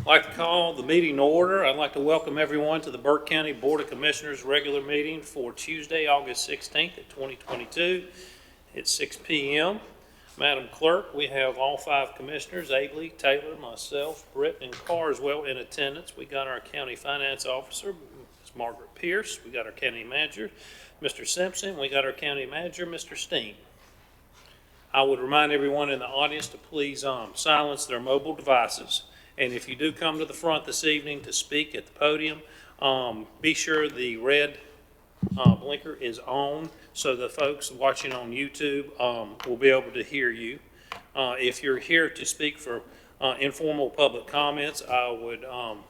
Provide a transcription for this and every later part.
I'd like to call the meeting to order. I'd like to welcome everyone to the Burke County Board of Commissioners regular meeting for Tuesday, August 16th of 2022 at 6 p.m. Madam Clerk, we have all 5 commissioners, Abley, Taylor, myself, Britt, and Carr as well in attendance. We got our county finance officer, Ms. Margaret Pierce. We got our county manager, Mr. Simpson. We got our county manager, Mr. Steen. I would remind everyone in the audience to please silence their mobile devices. And if you do come to the front this evening to speak at the podium, be sure the red blinker is on so the folks watching on YouTube will be able to hear you. If you're here to speak for informal public comments,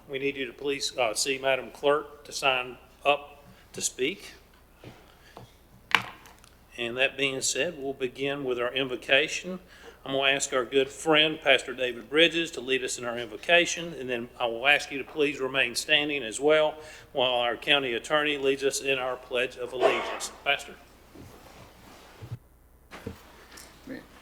we need you to please see Madam Clerk to sign up to speak. And that being said, we'll begin with our invocation. I'm going to ask our good friend, Pastor David Bridges, to lead us in our invocation, and then I will ask you to please remain standing as well while our county attorney leads us in our Pledge of Allegiance. Pastor?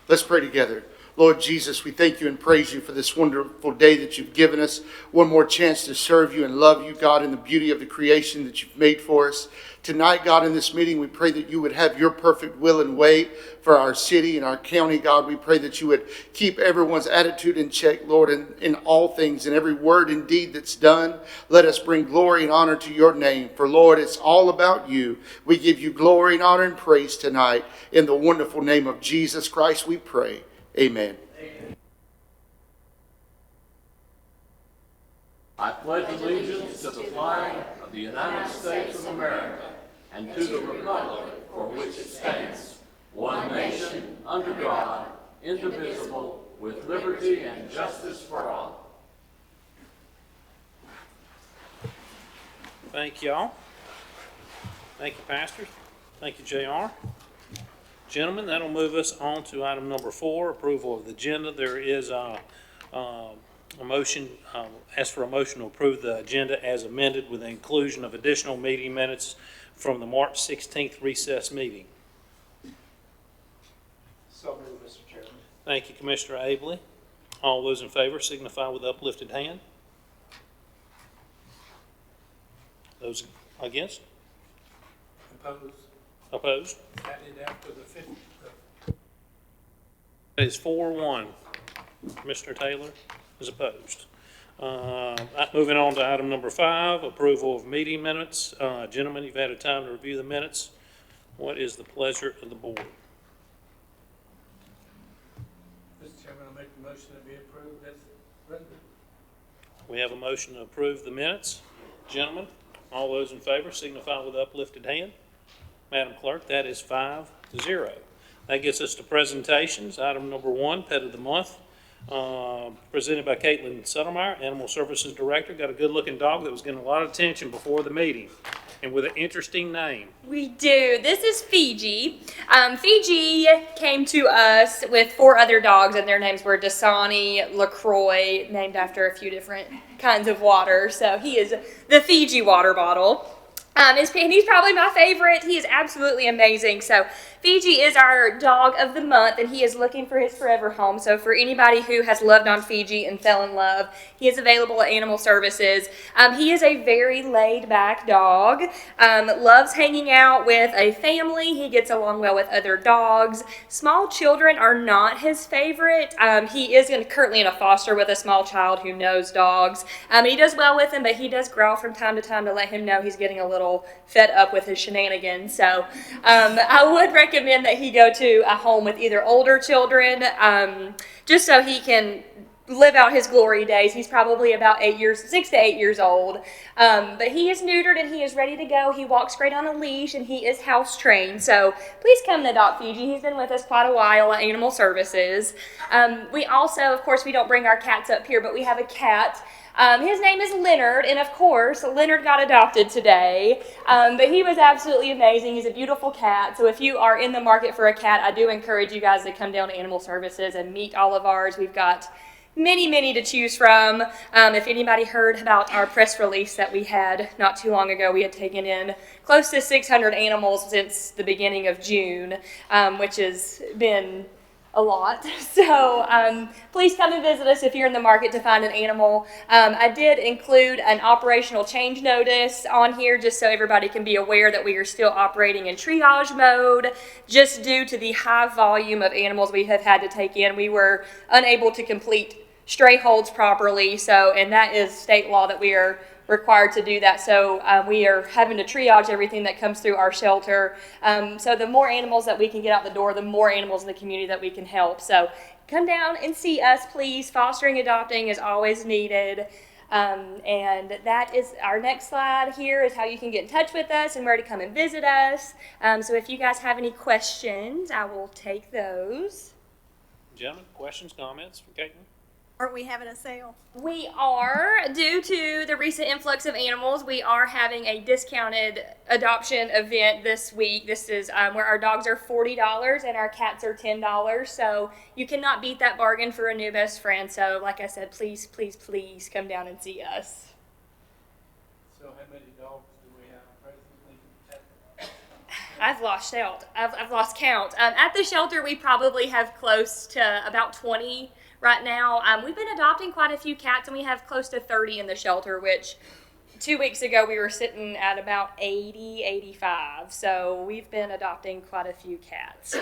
Let's pray together. Lord Jesus, we thank you and praise you for this wonderful day that you've given us. One more chance to serve you and love you, God, in the beauty of the creation that you've made for us. Tonight, God, in this meeting, we pray that you would have your perfect will and way for our city and our county, God. We pray that you would keep everyone's attitude in check, Lord, in all things, in every word and deed that's done. Let us bring glory and honor to your name. For, Lord, it's all about you. We give you glory and honor and praise tonight. In the wonderful name of Jesus Christ, we pray. Amen. Amen. I pledge allegiance to the flag of the United States of America and to the republic for which it stands, one nation, under God, indivisible, with liberty and justice for all. Thank y'all. Thank you, Pastor. Thank you, JR. Gentlemen, that'll move us on to item number 4, approval of the agenda. There is a motion, ask for a motion to approve the agenda as amended with the inclusion of additional meeting minutes from the March 16th recess meeting. So moved, Mr. Chairman. Thank you, Commissioner Abley. All those in favor signify with uplifted hand. Those against? Opposed? Opposed? Added after the 50. That is 4-1. Commissioner Taylor is opposed. Moving on to item number 5, approval of meeting minutes. Gentlemen, you've had a time to review the minutes. What is the pleasure of the board? Mr. Chairman, I'll make the motion that be approved as written. We have a motion to approve the minutes. Gentlemen, all those in favor signify with uplifted hand. Madam Clerk, that is 5-0. That gets us to presentations. Item number 1, Pet of the Month, presented by Caitlin Suttermeyer, Animal Services Director. Got a good-looking dog that was getting a lot of attention before the meeting, and with an interesting name. We do. This is Fiji. Fiji came to us with 4 other dogs, and their names were Dasani, LaCroix, named after a few different kinds of water. So he is the Fiji water bottle. And he's probably my favorite. He is absolutely amazing. So Fiji is our dog of the month, and he is looking for his forever home. So for anybody who has loved on Fiji and fell in love, he is available at Animal Services. He is a very laid-back dog, loves hanging out with a family. He gets along well with other dogs. Small children are not his favorite. He is currently in a foster with a small child who knows dogs. He does well with him, but he does growl from time to time to let him know he's getting a little fed up with his shenanigans. So I would recommend that he go to a home with either older children, just so he can live out his glory days. He's probably about 6 to 8 years old. But he is neutered and he is ready to go. He walks great on a leash and he is house trained. So please come and adopt Fiji. He's been with us quite a while at Animal Services. We also, of course, we don't bring our cats up here, but we have a cat. His name is Leonard, and of course, Leonard got adopted today, but he was absolutely amazing. He's a beautiful cat, so if you are in the market for a cat, I do encourage you guys to come down to Animal Services and meet all of ours. We've got many to choose from. If anybody heard about our press release that we had not too long ago, we had taken in close to 600 animals since the beginning of June, which has been a lot. So please come and visit us if you're in the market to find an animal. I did include an operational change notice on here just so everybody can be aware that we are still operating in triage mode. Just due to the high volume of animals we have had to take in, we were unable to complete stray holds properly. So, and that is state law that we are required to do that. So we are having to triage everything that comes through our shelter. So the more animals that we can get out the door, the more animals in the community that we can help. So come down and see us, please. Fostering, adopting is always needed. And that is our next slide here is how you can get in touch with us and where to come and visit us. So if you guys have any questions, I will take those. Gentlemen, questions, comments from Caitlin? Aren't we having a sale? We are, due to the recent influx of animals, we are having a discounted adoption event this week. This is where our dogs are $40 and our cats are $10. So you cannot beat that bargain for a new best friend. So like I said, please, please, please come down and see us. So how many dogs do we have presently? I've lost count. I've lost count. At the shelter, we probably have close to about 20 right now. We've been adopting quite a few cats, and we have close to 30 in the shelter, which 2 weeks ago we were sitting at about 80, 85. So we've been adopting quite a few cats.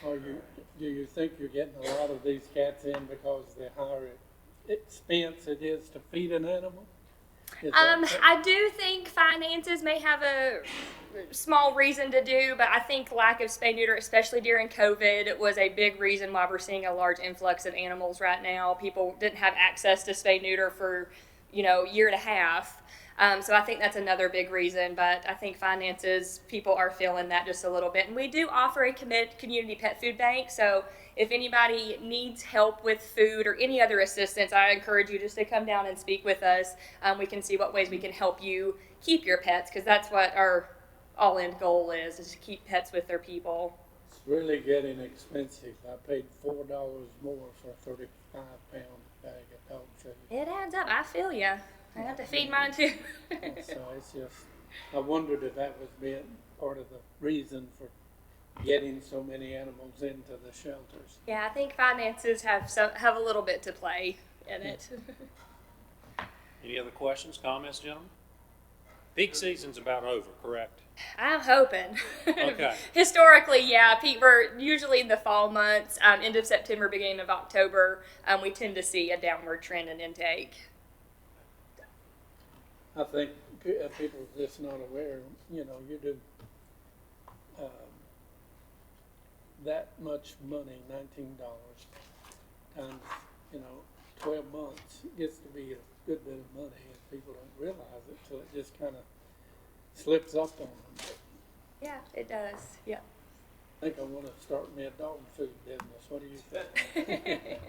Do you think you're getting a lot of these cats in because of the higher expense it is to feed an animal? I do think finances may have a small reason to do, but I think lack of spay neuter, especially during COVID, was a big reason why we're seeing a large influx of animals right now. People didn't have access to spay neuter for, year and a half. So I think that's another big reason, but I think finances, people are feeling that just a little bit. And we do offer a community pet food bank, so if anybody needs help with food or any other assistance, I encourage you just to come down and speak with us. We can see what ways we can help you keep your pets, because that's what our all-end goal is to keep pets with their people. It's really getting expensive. I paid $4 more for a 35-pound bag of dog food. It adds up. I feel ya. I have to feed mine too. So it's just, I wondered if that was being part of the reason for getting so many animals into the shelters. Yeah, I think finances have a little bit to play in it. Any other questions, comments, gentlemen? Peak season's about over, correct? I'm hoping. Okay. Historically, yeah, we're usually in the fall months, end of September, beginning of October, we tend to see a downward trend in intake. I think people are just not aware, you do that much money, $19 times, 12 months, gets to be a good bit of money, and people don't realize it till it just kind of slips up on them. Yeah, it does. Yeah. I think I want to start me a dog food business. What do you think?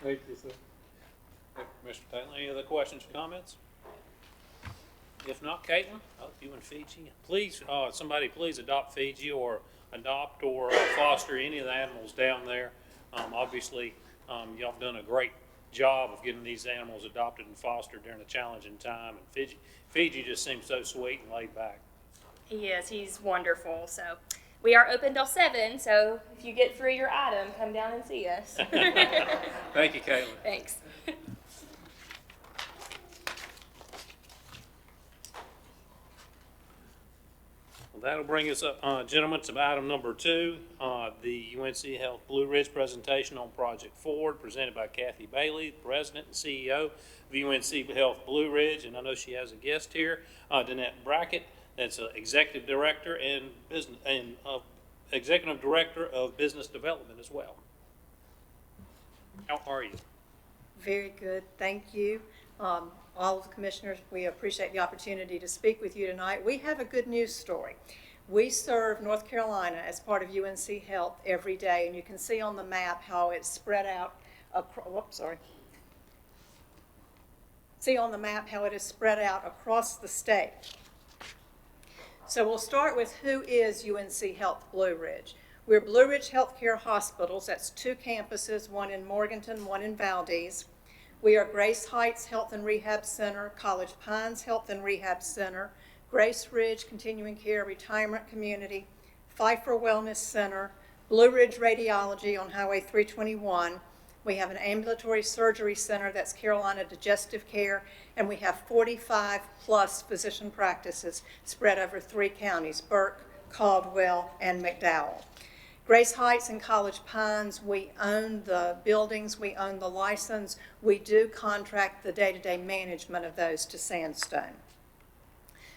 Thank you, sir. Mr. Taylor, any other questions or comments? If not, Caitlin, you and Fiji, please, somebody please adopt Fiji or adopt or foster any of the animals down there. Obviously, y'all have done a great job of getting these animals adopted and fostered during a challenging time. And Fiji just seems so sweet and laid back. He is. He's wonderful. So we are open till 7. So if you get through your item, come down and see us. Thank you, Caitlin. Thanks. That'll bring us up, gentlemen, to item number 2, the UNC Health Blue Ridge presentation on Project Forward, presented by Kathy Bailey, President and CEO of UNC Health Blue Ridge, and I know she has a guest here, Danette Brackett, that's Executive Director Executive Director of Business Development as well. How are you? Very good, thank you. All of the commissioners, we appreciate the opportunity to speak with you tonight. We have a good news story. We serve North Carolina as part of UNC Health every day, and you can see on the map how it's spread out. See on the map how it is spread out across the state. So we'll start with who is UNC Health Blue Ridge. We're Blue Ridge Healthcare Hospitals. That's 2 campuses, one in Morganton, one in Valdez. We are Grace Heights Health and Rehab Center, College Pines Health and Rehab Center, Grace Ridge Continuing Care Retirement Community, Pfeiffer Wellness Center, Blue Ridge Radiology on Highway 321. We have an ambulatory surgery center, that's Carolina Digestive Care, and we have 45-plus physician practices spread over 3 counties, Burke, Caldwell, and McDowell. Grace Heights and College Pines, we own the buildings, we own the license. We do contract the day-to-day management of those to Sandstone.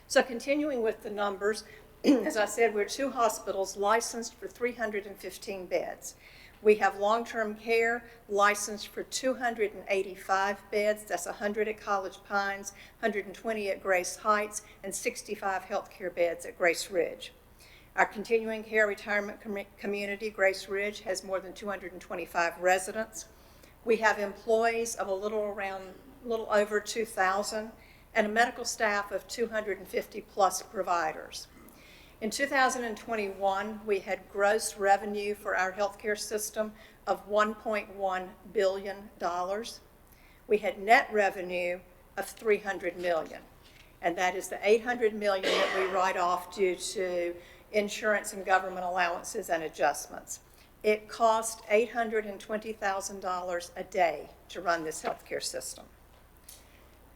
So continuing with the numbers, as I said, we're 2 hospitals licensed for 315 beds. We have long-term care licensed for 285 beds. That's 100 at College Pines, 120 at Grace Heights, and 65 healthcare beds at Grace Ridge. Our continuing care retirement community, Grace Ridge, has more than 225 residents. We have employees of a little over 2,000 and a medical staff of 250 plus providers. In 2021, we had gross revenue for our healthcare system of $1.1 billion. We had net revenue of $300 million, and that is the $800 million that we write off due to insurance and government allowances and adjustments. It cost $820,000 a day to run this healthcare system.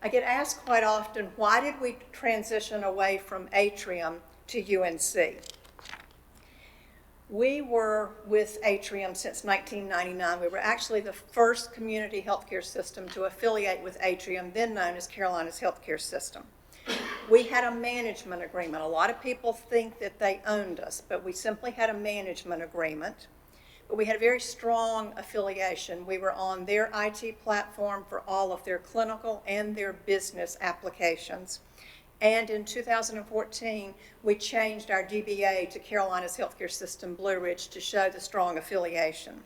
I get asked quite often, why did we transition away from Atrium to UNC? We were with Atrium since 1999. We were actually the first community healthcare system to affiliate with Atrium, then known as Carolina's Healthcare System. We had a management agreement. A lot of people think that they owned us, but we simply had a management agreement. But we had a very strong affiliation. We were on their IT platform for all of their clinical and their business applications. And in 2014, we changed our DBA to Carolina's Healthcare System Blue Ridge to show the strong affiliation.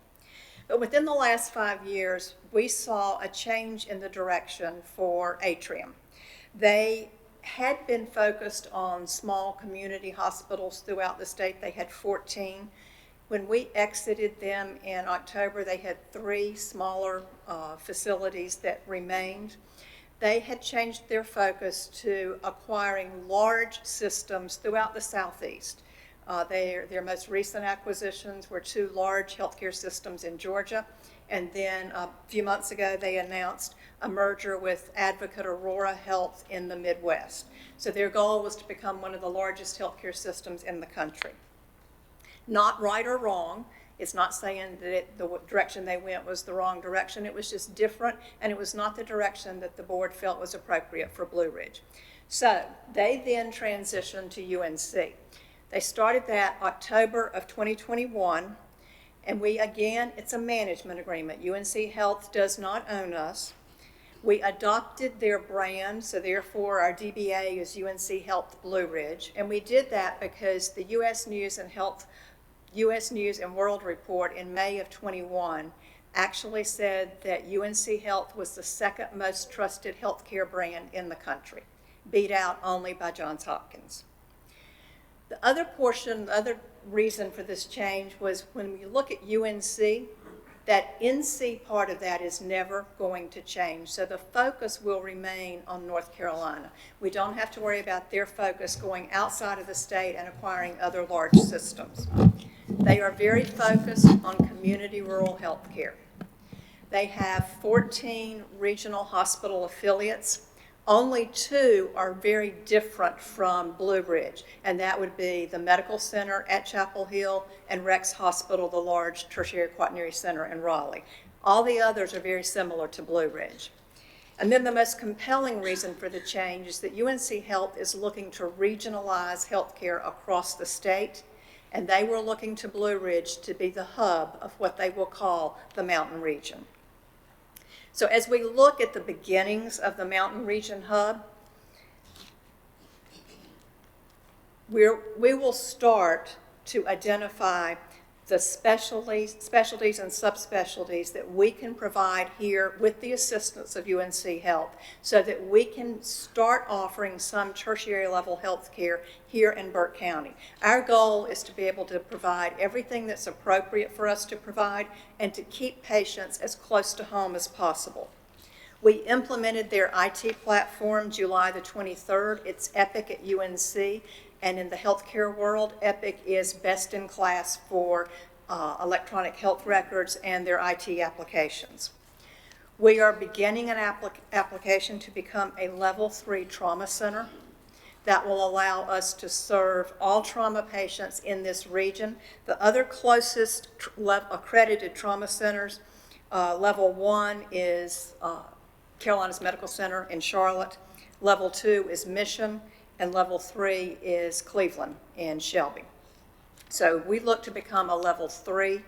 But within the last 5 years, we saw a change in the direction for Atrium. They had been focused on small community hospitals throughout the state. They had 14. When we exited them in October, they had 3 smaller facilities that remained. They had changed their focus to acquiring large systems throughout the Southeast. Their most recent acquisitions were 2 large healthcare systems in Georgia, and then a few months ago they announced a merger with Advocate Aurora Health in the Midwest. So their goal was to become one of the largest healthcare systems in the country. Not right or wrong. It's not saying that the direction they went was the wrong direction. It was just different, and it was not the direction that the board felt was appropriate for Blue Ridge. So they then transitioned to UNC. They started that October of 2021, and it's a management agreement. UNC Health does not own us. We adopted their brand, so therefore our DBA is UNC Health Blue Ridge, and we did that because the U.S. News and World Report in May of 21 actually said that UNC Health was the 2nd most trusted healthcare brand in the country, beat out only by Johns Hopkins. The other reason for this change was when we look at UNC, that NC part of that is never going to change. So the focus will remain on North Carolina. We don't have to worry about their focus going outside of the state and acquiring other large systems. They are very focused on community rural health care. They have 14 regional hospital affiliates. Only 2 are very different from Blue Ridge, and that would be the Medical Center at Chapel Hill and Rex Hospital, the large tertiary quaternary center in Raleigh. All the others are very similar to Blue Ridge. And then the most compelling reason for the change is that UNC Health is looking to regionalize healthcare across the state, and they were looking to Blue Ridge to be the hub of what they will call the Mountain Region. So as we look at the beginnings of the Mountain Region Hub, we will start to identify the specialties and subspecialties that we can provide here with the assistance of UNC Health so that we can start offering some tertiary level health care here in Burke County. Our goal is to be able to provide everything that's appropriate for us to provide and to keep patients as close to home as possible. We implemented their IT platform July the 23rd. It's Epic at UNC. And in the healthcare world, Epic is best in class for electronic health records and their IT applications. We are beginning an application to become a Level 3 trauma center that will allow us to serve all trauma patients in this region. The other closest accredited trauma centers, Level 1 is Carolinas Medical Center in Charlotte, Level 2 is Mission, and Level 3 is Cleveland in Shelby. So we look to become a Level 3.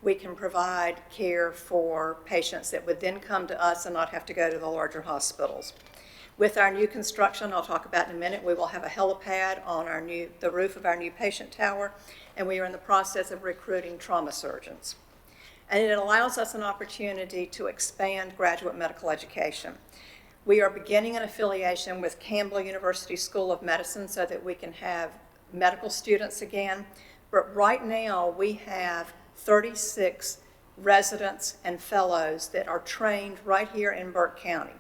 We can provide care for patients that would then come to us and not have to go to the larger hospitals. With our new construction, I'll talk about in a minute, we will have a helipad on the roof of our new patient tower, and we are in the process of recruiting trauma surgeons. And it allows us an opportunity to expand graduate medical education. We are beginning an affiliation with Campbell University School of Medicine so that we can have medical students again. But right now, we have 36 residents and fellows that are trained right here in Burke County.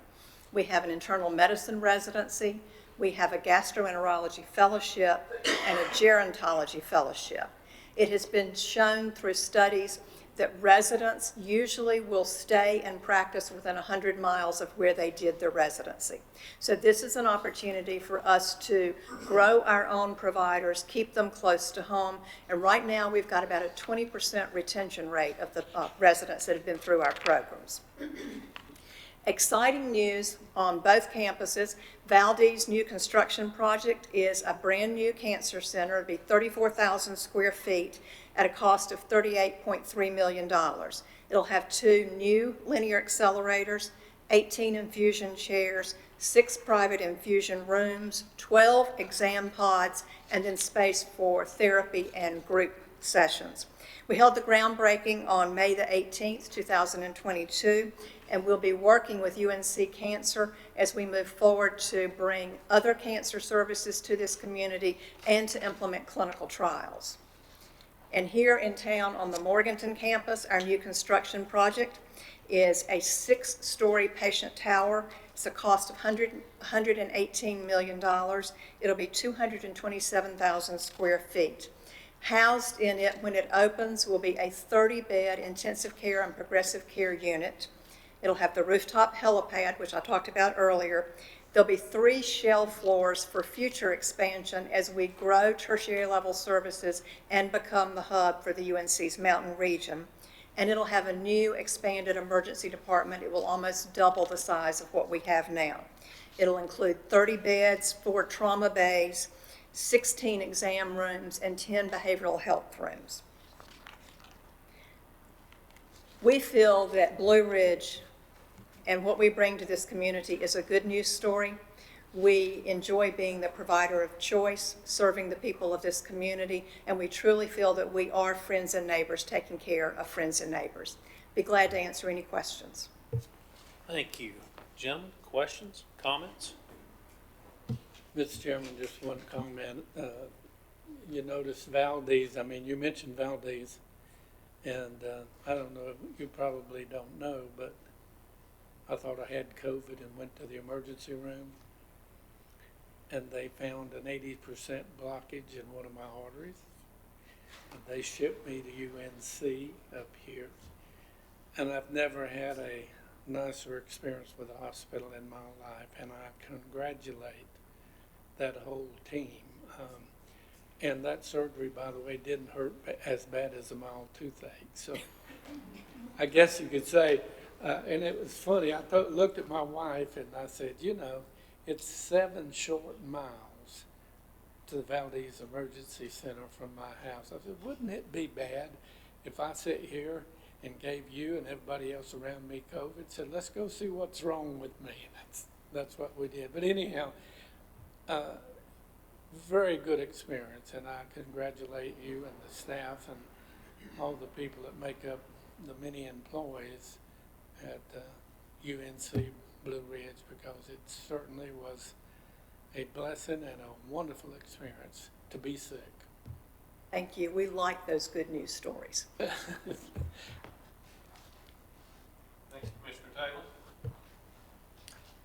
We have an internal medicine residency, we have a gastroenterology fellowship, and a gerontology fellowship. It has been shown through studies that residents usually will stay and practice within 100 miles of where they did their residency. So this is an opportunity for us to grow our own providers, keep them close to home, and right now we've got about a 20% retention rate of the residents that have been through our programs. Exciting news on both campuses. Valdez new construction project is a brand new cancer center. It'll be 34,000 square feet at a cost of $38.3 million. It'll have 2 new linear accelerators, 18 infusion chairs, 6 private infusion rooms, 12 exam pods, and then space for therapy and group sessions. We held the groundbreaking on May the 18th, 2022, and we'll be working with UNC Cancer as we move forward to bring other cancer services to this community and to implement clinical trials. And here in town on the Morganton campus, our new construction project is a 6-story patient tower. It's a cost of $118 million. It'll be 227,000 square feet. Housed in it when it opens will be a 30-bed intensive care and progressive care unit. It'll have the rooftop helipad, which I talked about earlier. There'll be 3 shell floors for future expansion as we grow tertiary level services and become the hub for the UNC's mountain region. And it'll have a new expanded emergency department. It will almost double the size of what we have now. It'll include 30 beds, 4 trauma bays, 16 exam rooms, and 10 behavioral health rooms. We feel that Blue Ridge and what we bring to this community is a good news story. We enjoy being the provider of choice, serving the people of this community, and we truly feel that we are friends and neighbors taking care of friends and neighbors. Be glad to answer any questions. Thank you. Gentlemen, questions, comments? Mr. Chairman, just one comment. You notice Valdez, you mentioned Valdez, and I don't know, you probably don't know, but I thought I had COVID and went to the emergency room, and they found an 80% blockage in one of my arteries. And they shipped me to UNC up here, and I've never had a nicer experience with a hospital in my life, and I congratulate that whole team. And that surgery, by the way, didn't hurt as bad as a mild toothache. So I guess you could say, and it was funny, I looked at my wife and I said, it's 7 short miles to the Valdez Emergency Center from my house. I said, wouldn't it be bad if I sit here and gave you and everybody else around me COVID, said, let's go see what's wrong with me. That's what we did. But anyhow, very good experience, and I congratulate you and the staff and all the people that make up the many employees at UNC Blue Ridge, because it certainly was a blessing and a wonderful experience to be sick. Thank you. We like those good news stories. Thanks, Commissioner Taylor.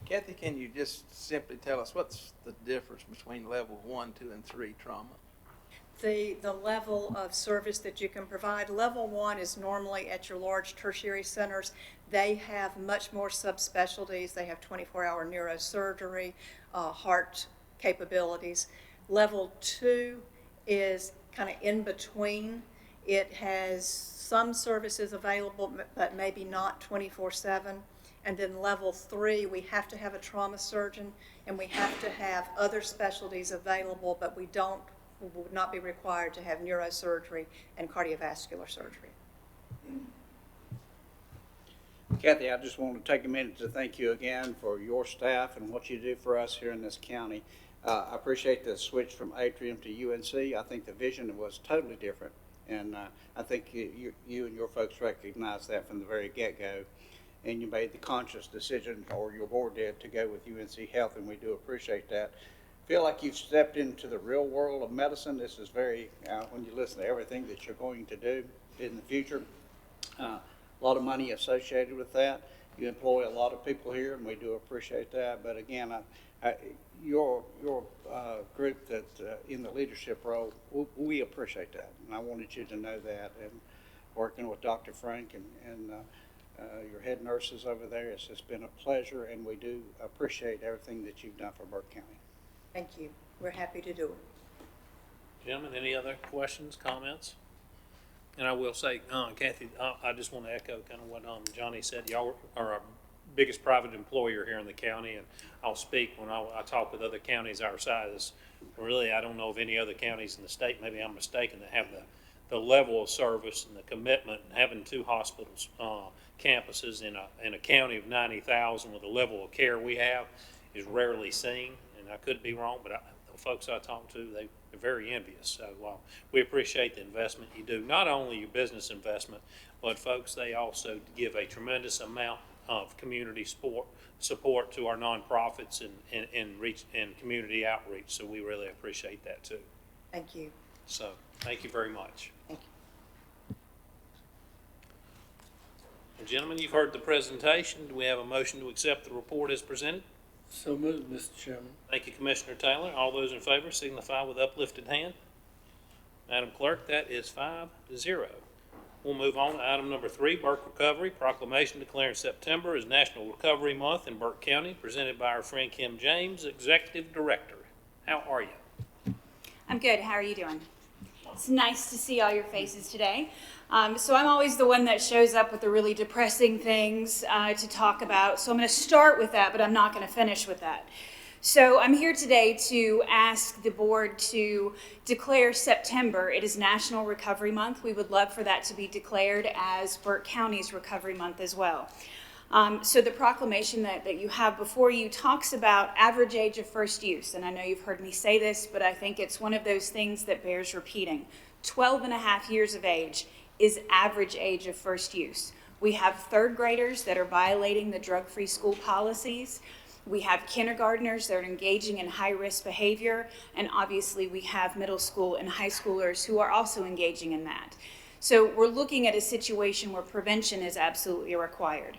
Kathy, can you just simply tell us what's the difference between level 1, 2, and 3 trauma? the level of service that you can provide. Level 1 is normally at your large tertiary centers. They have much more subspecialties. They have 24-hour neurosurgery, heart capabilities. Level 2 is kind of in between. It has some services available, but maybe not 24/7. And then level 3, we have to have a trauma surgeon, and we have to have other specialties available, but we would not be required to have neurosurgery and cardiovascular surgery. Kathy, I just want to take a minute to thank you again for your staff and what you do for us here in this county. I appreciate the switch from Atrium to UNC. I think the vision was totally different, and I think you and your folks recognized that from the very get-go, and you made the conscious decision, or your board did, to go with UNC Health, and we do appreciate that. Feel like you've stepped into the real world of medicine. This is very, when you listen to everything that you're going to do in the future, a lot of money associated with that. You employ a lot of people here, and we do appreciate that. But again, your group that in the leadership role, we appreciate that, and I wanted you to know that. And working with Dr. Frank and your head nurses over there, it's just been a pleasure, and we do appreciate everything that you've done for Burke County. Thank you. We're happy to do it. Gentlemen, any other questions, comments? And I will say, Kathy, I just want to echo kind of what Johnny said. Y'all are our biggest private employer here in the county, and I'll speak when I talk with other counties our size. Really, I don't know of any other counties in the state, maybe I'm mistaken, that have the level of service and the commitment, and having 2 hospitals, campuses in a county of 90,000 with the level of care we have is rarely seen. And I could be wrong, but the folks I talk to, they're very envious. So we appreciate the investment you do, not only your business investment, but folks, they also give a tremendous amount of community support to our nonprofits and community outreach. So we really appreciate that too. Thank you. So thank you very much. Thank you. Well, gentlemen, you've heard the presentation. Do we have a motion to accept the report as presented? So moved, Mr. Chairman. Thank you, Commissioner Taylor. All those in favor signify with uplifted hand. Madam Clerk, that is 5-0. We'll move on to item number 3, Burke Recovery, proclamation declaring September as National Recovery Month in Burke County, presented by our friend Kim James, Executive Director. How are you? I'm good. How are you doing? It's nice to see all your faces today. So I'm always the one that shows up with the really depressing things to talk about. So I'm going to start with that, but I'm not going to finish with that. So I'm here today to ask the board to declare September. It is National Recovery Month. We would love for that to be declared as Burke County's Recovery Month as well. So the proclamation that you have before you talks about average age of first use. And I know you've heard me say this, but I think it's one of those things that bears repeating. 12 and a half years of age is average age of first use. We have 3rd graders that are violating the drug-free school policies. We have kindergartners that are engaging in high-risk behavior. And obviously we have middle school and high schoolers who are also engaging in that. So we're looking at a situation where prevention is absolutely required.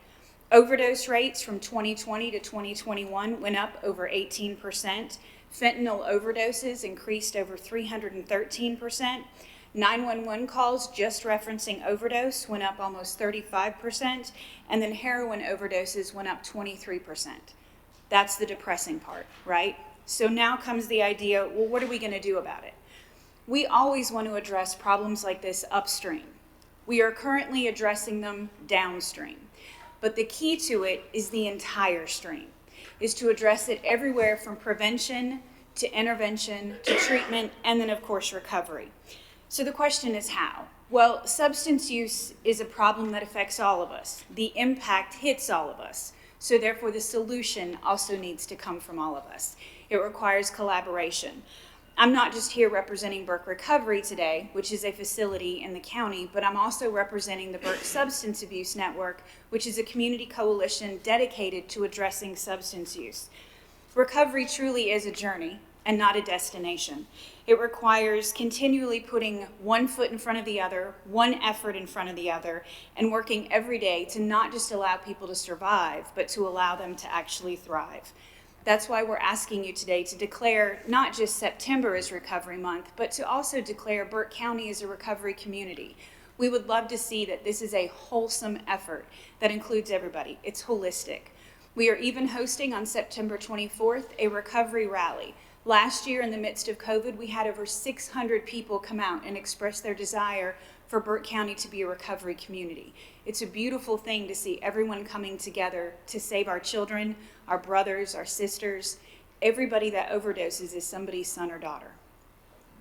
Overdose rates from 2020 to 2021 went up over 18%. Fentanyl overdoses increased over 313%. 911 calls just referencing overdose went up almost 35%. And then heroin overdoses went up 23%. That's the depressing part, right? So now comes the idea, well, what are we going to do about it? We always want to address problems like this upstream. We are currently addressing them downstream. But the key to it is the entire stream, is to address it everywhere from prevention to intervention to treatment and then, of course, recovery. So the question is how? Well, substance use is a problem that affects all of us. The impact hits all of us. So therefore, the solution also needs to come from all of us. It requires collaboration. I'm not just here representing Burke Recovery today, which is a facility in the county, but I'm also representing the Burke Substance Abuse Network, which is a community coalition dedicated to addressing substance use. Recovery truly is a journey and not a destination. It requires continually putting one foot in front of the other, one effort in front of the other, and working every day to not just allow people to survive, but to allow them to actually thrive. That's why we're asking you today to declare not just September as Recovery Month, but to also declare Burke County as a recovery community. We would love to see that this is a wholesome effort that includes everybody. It's holistic. We are even hosting on September 24th a recovery rally. Last year, in the midst of COVID, we had over 600 people come out and express their desire for Burke County to be a recovery community. It's a beautiful thing to see everyone coming together to save our children, our brothers, our sisters. Everybody that overdoses is somebody's son or daughter.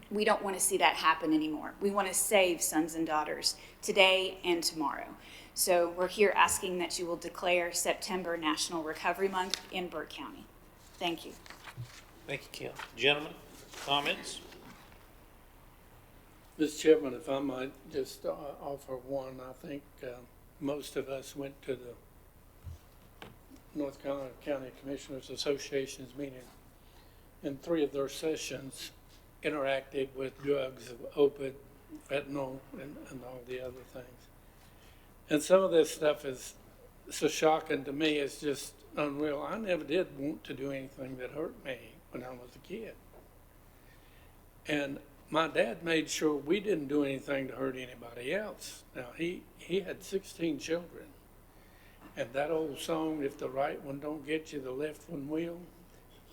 We don't want to see that happen anymore. We want to save sons and daughters today and tomorrow. So we're here asking that you will declare September National Recovery Month in Burke County. Thank you. Thank you, Kim. Gentlemen, comments? Mr. Chairman, if I might just offer one, I think most of us went to the North Carolina County Commissioners Association's meeting, and 3 of their sessions interacted with drugs of opioid, fentanyl, and all the other things. And some of this stuff is so shocking to me, it's just unreal. I never did want to do anything that hurt me when I was a kid. And my dad made sure we didn't do anything to hurt anybody else. Now, he had 16 children. And that old song, if the right one don't get you, the left one will,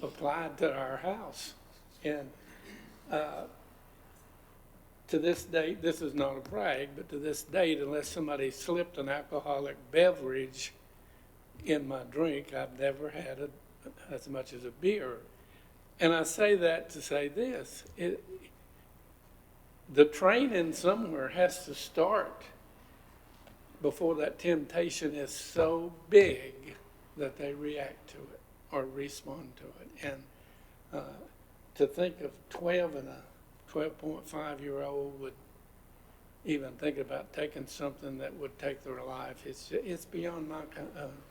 applied to our house. And to this date, this is not a brag, but to this date, unless somebody slipped an alcoholic beverage in my drink, I've never had as much as a beer. And I say that to say this, the training somewhere has to start before that temptation is so big that they react to it or respond to it. And to think of 12 and a 12.5-year-old would even think about taking something that would take their life, it's beyond my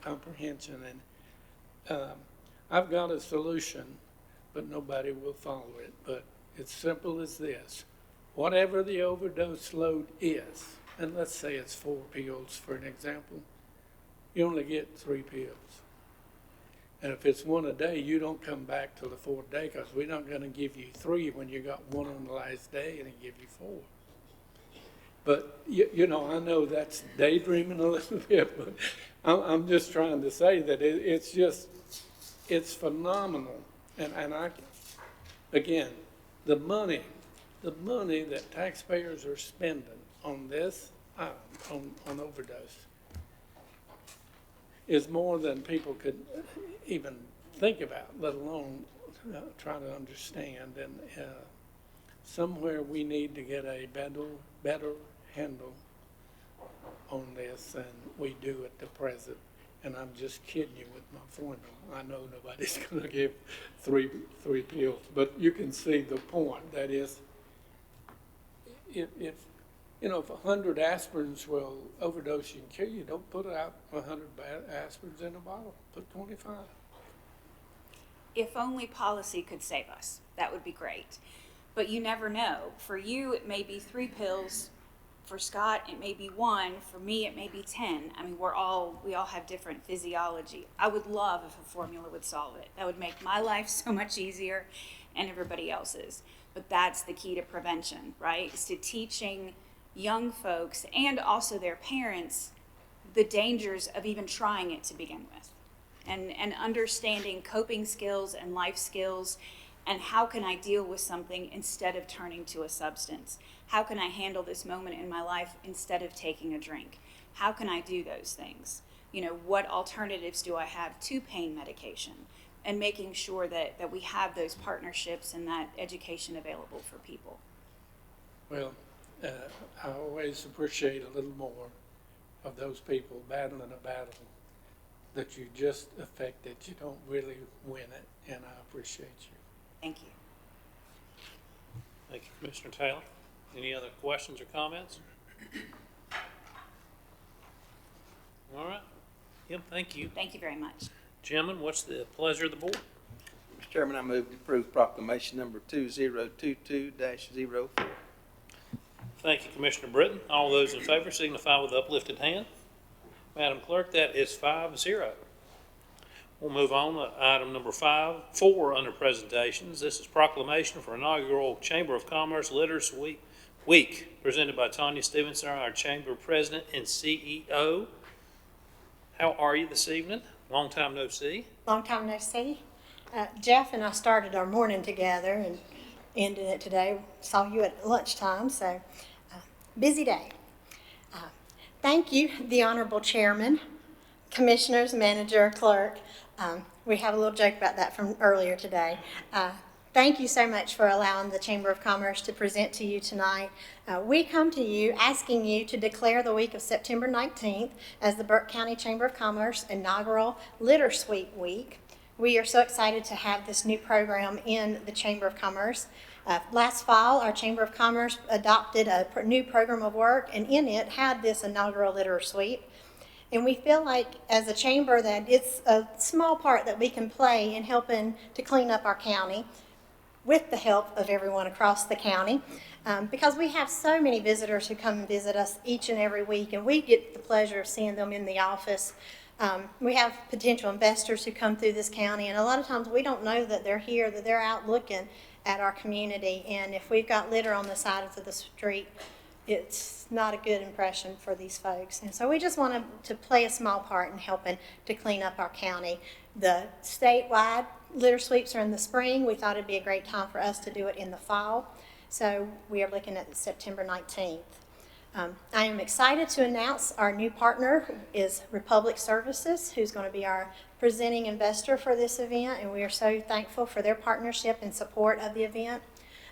comprehension. And I've got a solution, but nobody will follow it. But it's simple as this. Whatever the overdose load is, and let's say it's 4 pills for an example, you only get 3 pills. And if it's 1 a day, you don't come back till the 4th day, because we're not going to give you 3 when you got 1 on the last day and then give you 4. But, you know, I know that's daydreaming a little bit, but I'm just trying to say that it's phenomenal. And again, the money that taxpayers are spending on this, on overdose, is more than people could even think about, let alone try to understand. And somewhere we need to get a better handle on this than we do at the present. And I'm just kidding you with my formula. I know nobody's going to give three pills, but you can see the point. That is, if 100 aspirins will overdose you and kill you, don't put out 100 aspirins in a bottle. Put 25. If only policy could save us, that would be great. But you never know. For you, it may be 3 pills. For Scott, it may be 1. For me, it may be 10. I mean, we all have different physiology. I would love if a formula would solve it. That would make my life so much easier and everybody else's. But that's the key to prevention, right? Is to teaching young folks and also their parents the dangers of even trying it to begin with. And understanding coping skills and life skills, and how can I deal with something instead of turning to a substance? How can I handle this moment in my life instead of taking a drink? How can I do those things? What alternatives do I have to pain medication? And making sure that we have those partnerships and that education available for people. Well, I always appreciate a little more of those people battling a battle that you just affected. You don't really win it, and I appreciate you. Thank you. Thank you, Commissioner Taylor. Any other questions or comments? All right. Kim, thank you. Thank you very much. Gentlemen, what's the pleasure of the board? Mr. Chairman, I move to approve proclamation number 2022-04. Thank you, Commissioner Britton. All those in favor signify with uplifted hand. Madam Clerk, that is 5-0. We'll move on to item number 4 under presentations. This is proclamation for inaugural Chamber of Commerce Literacy Week, presented by Tanya Stevenson, our Chamber President and CEO. How are you this evening? Long time no see. Long time no see. Jeff and I started our morning together and ended it today. Saw you at lunchtime, so busy day. Thank you, the Honorable Chairman, Commissioners, Manager, Clerk. We have a little joke about that from earlier today. Thank you so much for allowing the Chamber of Commerce to present to you tonight. We come to you asking you to declare the week of September 19th as the Burke County Chamber of Commerce inaugural Litter Sweep Week. We are so excited to have this new program in the Chamber of Commerce. Last fall, our Chamber of Commerce adopted a new program of work, and in it had this inaugural litter sweep. And we feel like, as a chamber, that it's a small part that we can play in helping to clean up our county with the help of everyone across the county, because we have so many visitors who come and visit us each and every week, and we get the pleasure of seeing them in the office. We have potential investors who come through this county, and a lot of times we don't know that they're here, that they're out looking at our community. And if we've got litter on the side of the street, it's not a good impression for these folks. And so we just want to play a small part in helping to clean up our county. The statewide litter sweeps are in the spring. We thought it'd be a great time for us to do it in the fall. So we are looking at September 19th. I am excited to announce our new partner is Republic Services, who's going to be our presenting investor for this event, and we are so thankful for their partnership and support of the event.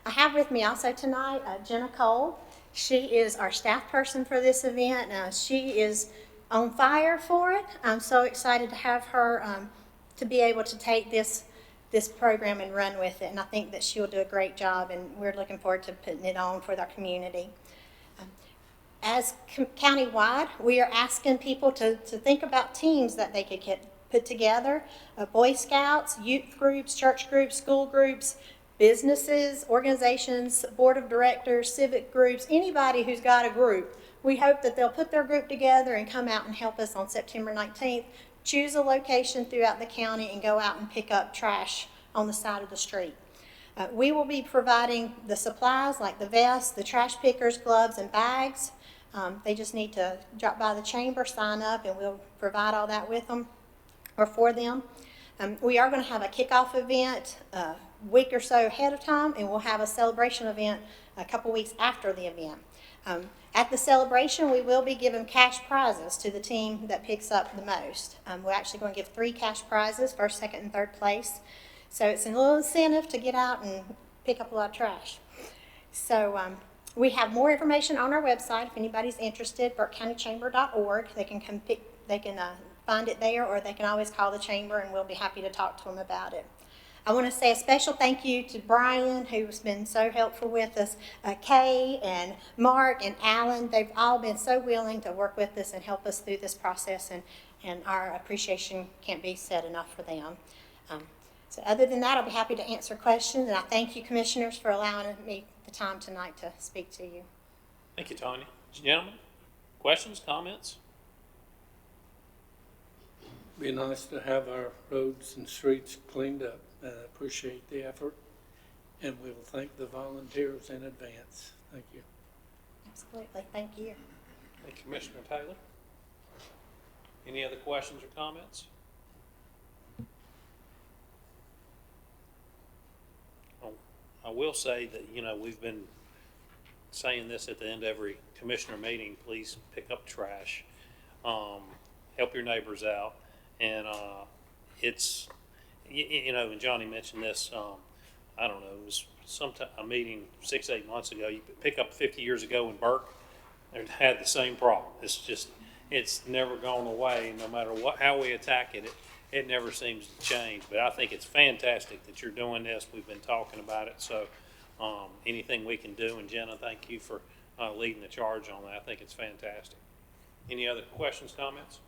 I have with me also tonight Jenna Cole. She is our staff person for this event. She is on fire for it. I'm so excited to have her to be able to take this program and run with it, and I think that she'll do a great job, and we're looking forward to putting it on for our community. As countywide, we are asking people to think about teams that they could put together, Boy Scouts, youth groups, church groups, school groups, businesses, organizations, board of directors, civic groups, anybody who's got a group. We hope that they'll put their group together and come out and help us on September 19th, choose a location throughout the county and go out and pick up trash on the side of the street. We will be providing the supplies like the vests, the trash pickers, gloves, and bags. They just need to drop by the chamber, sign up, and we'll provide all that with them or for them. We are going to have a kickoff event a week or so ahead of time, and we'll have a celebration event a couple weeks after the event. At the celebration, we will be giving cash prizes to the team that picks up the most. We're actually going to give 3 cash prizes, first, second, and third place. So it's a little incentive to get out and pick up a lot of trash. So we have more information on our website if anybody's interested, burkecountychamber.org. They can find it there, or they can always call the chamber and we'll be happy to talk to them about it. I want to say a special thank you to Brian, who's been so helpful with us, Kay and Mark and Alan. They've all been so willing to work with us and help us through this process, and our appreciation can't be said enough for them. So other than that, I'll be happy to answer questions, and I thank you, commissioners, for allowing me the time tonight to speak to you. Thank you, Tanya. Gentlemen, questions, comments? Be nice to have our roads and streets cleaned up. I appreciate the effort, and we will thank the volunteers in advance. Thank you. Absolutely. Thank you. Thank you, Commissioner Taylor. Any other questions or comments? I will say that, we've been saying this at the end of every commissioner meeting, please pick up trash, help your neighbors out. And it's, and Johnny mentioned this, I don't know, it was a meeting 6-8 months ago. You pick up 50 years ago in Burke, they had the same problem. It's never gone away. No matter how we attack it, it never seems to change. But I think it's fantastic that you're doing this. We've been talking about it. So anything we can do, and Jenna, thank you for leading the charge on that. I think it's fantastic. Any other questions, comments?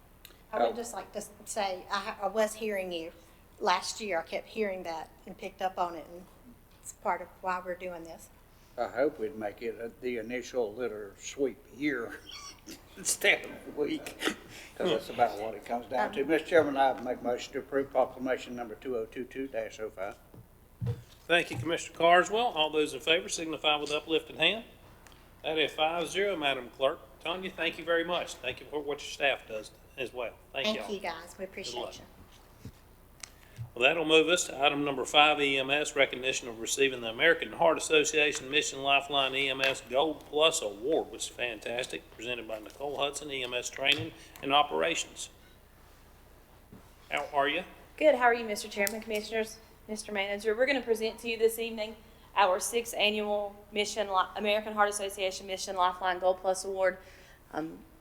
I would just like to say, I was hearing you last year. I kept hearing that and picked up on it, and it's part of why we're doing this. I hope we'd make it the initial litter sweep year. Staff of the week, because that's about what it comes down to. Mr. Chairman, I make a motion to approve proclamation number 2022-05. Thank you, Commissioner Carswell. All those in favor signify with uplifted hand. That is 5-0, Madam Clerk. Tanya, thank you very much. Thank you for what your staff does as well. Thank y'all. Thank you, guys. We appreciate luck. you. Well, that'll move us to item number 5, EMS, recognition of receiving the American Heart Association Mission Lifeline EMS Gold Plus Award, which is fantastic, presented by Nicole Hudson, EMS Training and Operations. How are you? Good. How are you, Mr. Chairman, Commissioners, Mr. Manager? We're going to present to you this evening our 6th annual American Heart Association Mission Lifeline Gold Plus Award.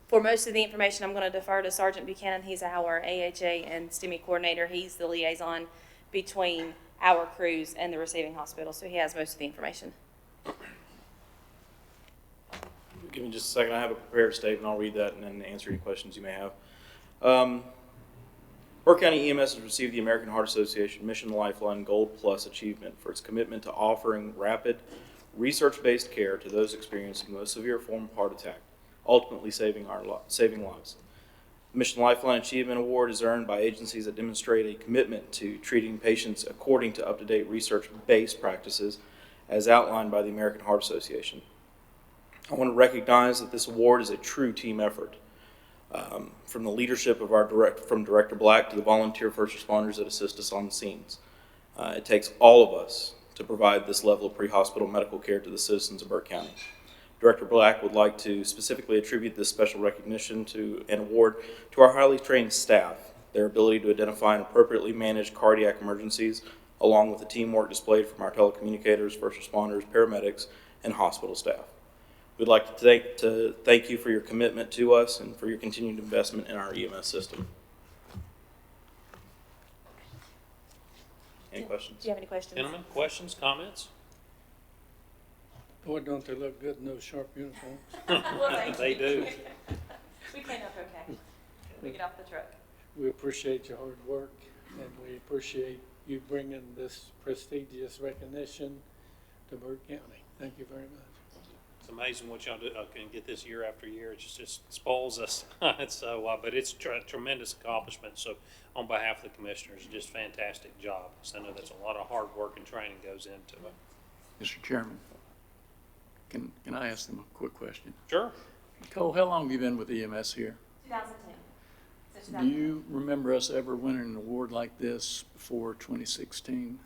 For most of the information, I'm going to defer to Sergeant Buchanan. He's our AHA and STEMI coordinator. He's the liaison between our crews and the receiving hospital, so he has most of the information. Give me just a second. I have a prepared statement. I'll read that and then answer any questions you may have. Burke County EMS has received the American Heart Association Mission Lifeline Gold Plus achievement for its commitment to offering rapid, research-based care to those experiencing the most severe form of heart attack, ultimately saving lives. The Mission Lifeline Achievement Award is earned by agencies that demonstrate a commitment to treating patients according to up-to-date research-based practices as outlined by the American Heart Association. I want to recognize that this award is a true team effort. From the leadership of from Director Black to the volunteer first responders that assist us on the scenes. It takes all of us to provide this level of pre-hospital medical care to the citizens of Burke County. Director Black would like to specifically attribute this special recognition to an award to our highly trained staff, their ability to identify and appropriately manage cardiac emergencies, along with the teamwork displayed from our telecommunicators, first responders, paramedics, and hospital staff. We'd like to thank you for your commitment to us and for your continued investment in our EMS system. Any questions? Do you have any questions? Gentlemen, questions, comments? Boy, don't they look good in those sharp uniforms. Well, thank They you. do. We clean up okay. We get off the truck. We appreciate your hard work, and we appreciate you bringing this prestigious recognition to Burke County. Thank you very much. It's amazing what y'all do. I can get this year after year. It just spoils us. So, but it's a tremendous accomplishment. So, on behalf of the commissioners, just fantastic job. So I know that's a lot of hard work and training goes into it. Mr. Chairman, can I ask them a quick question? Sure. Cole, how long have you been with EMS here? 2010. Since Do 2010. you remember us ever winning an award like this before 2016?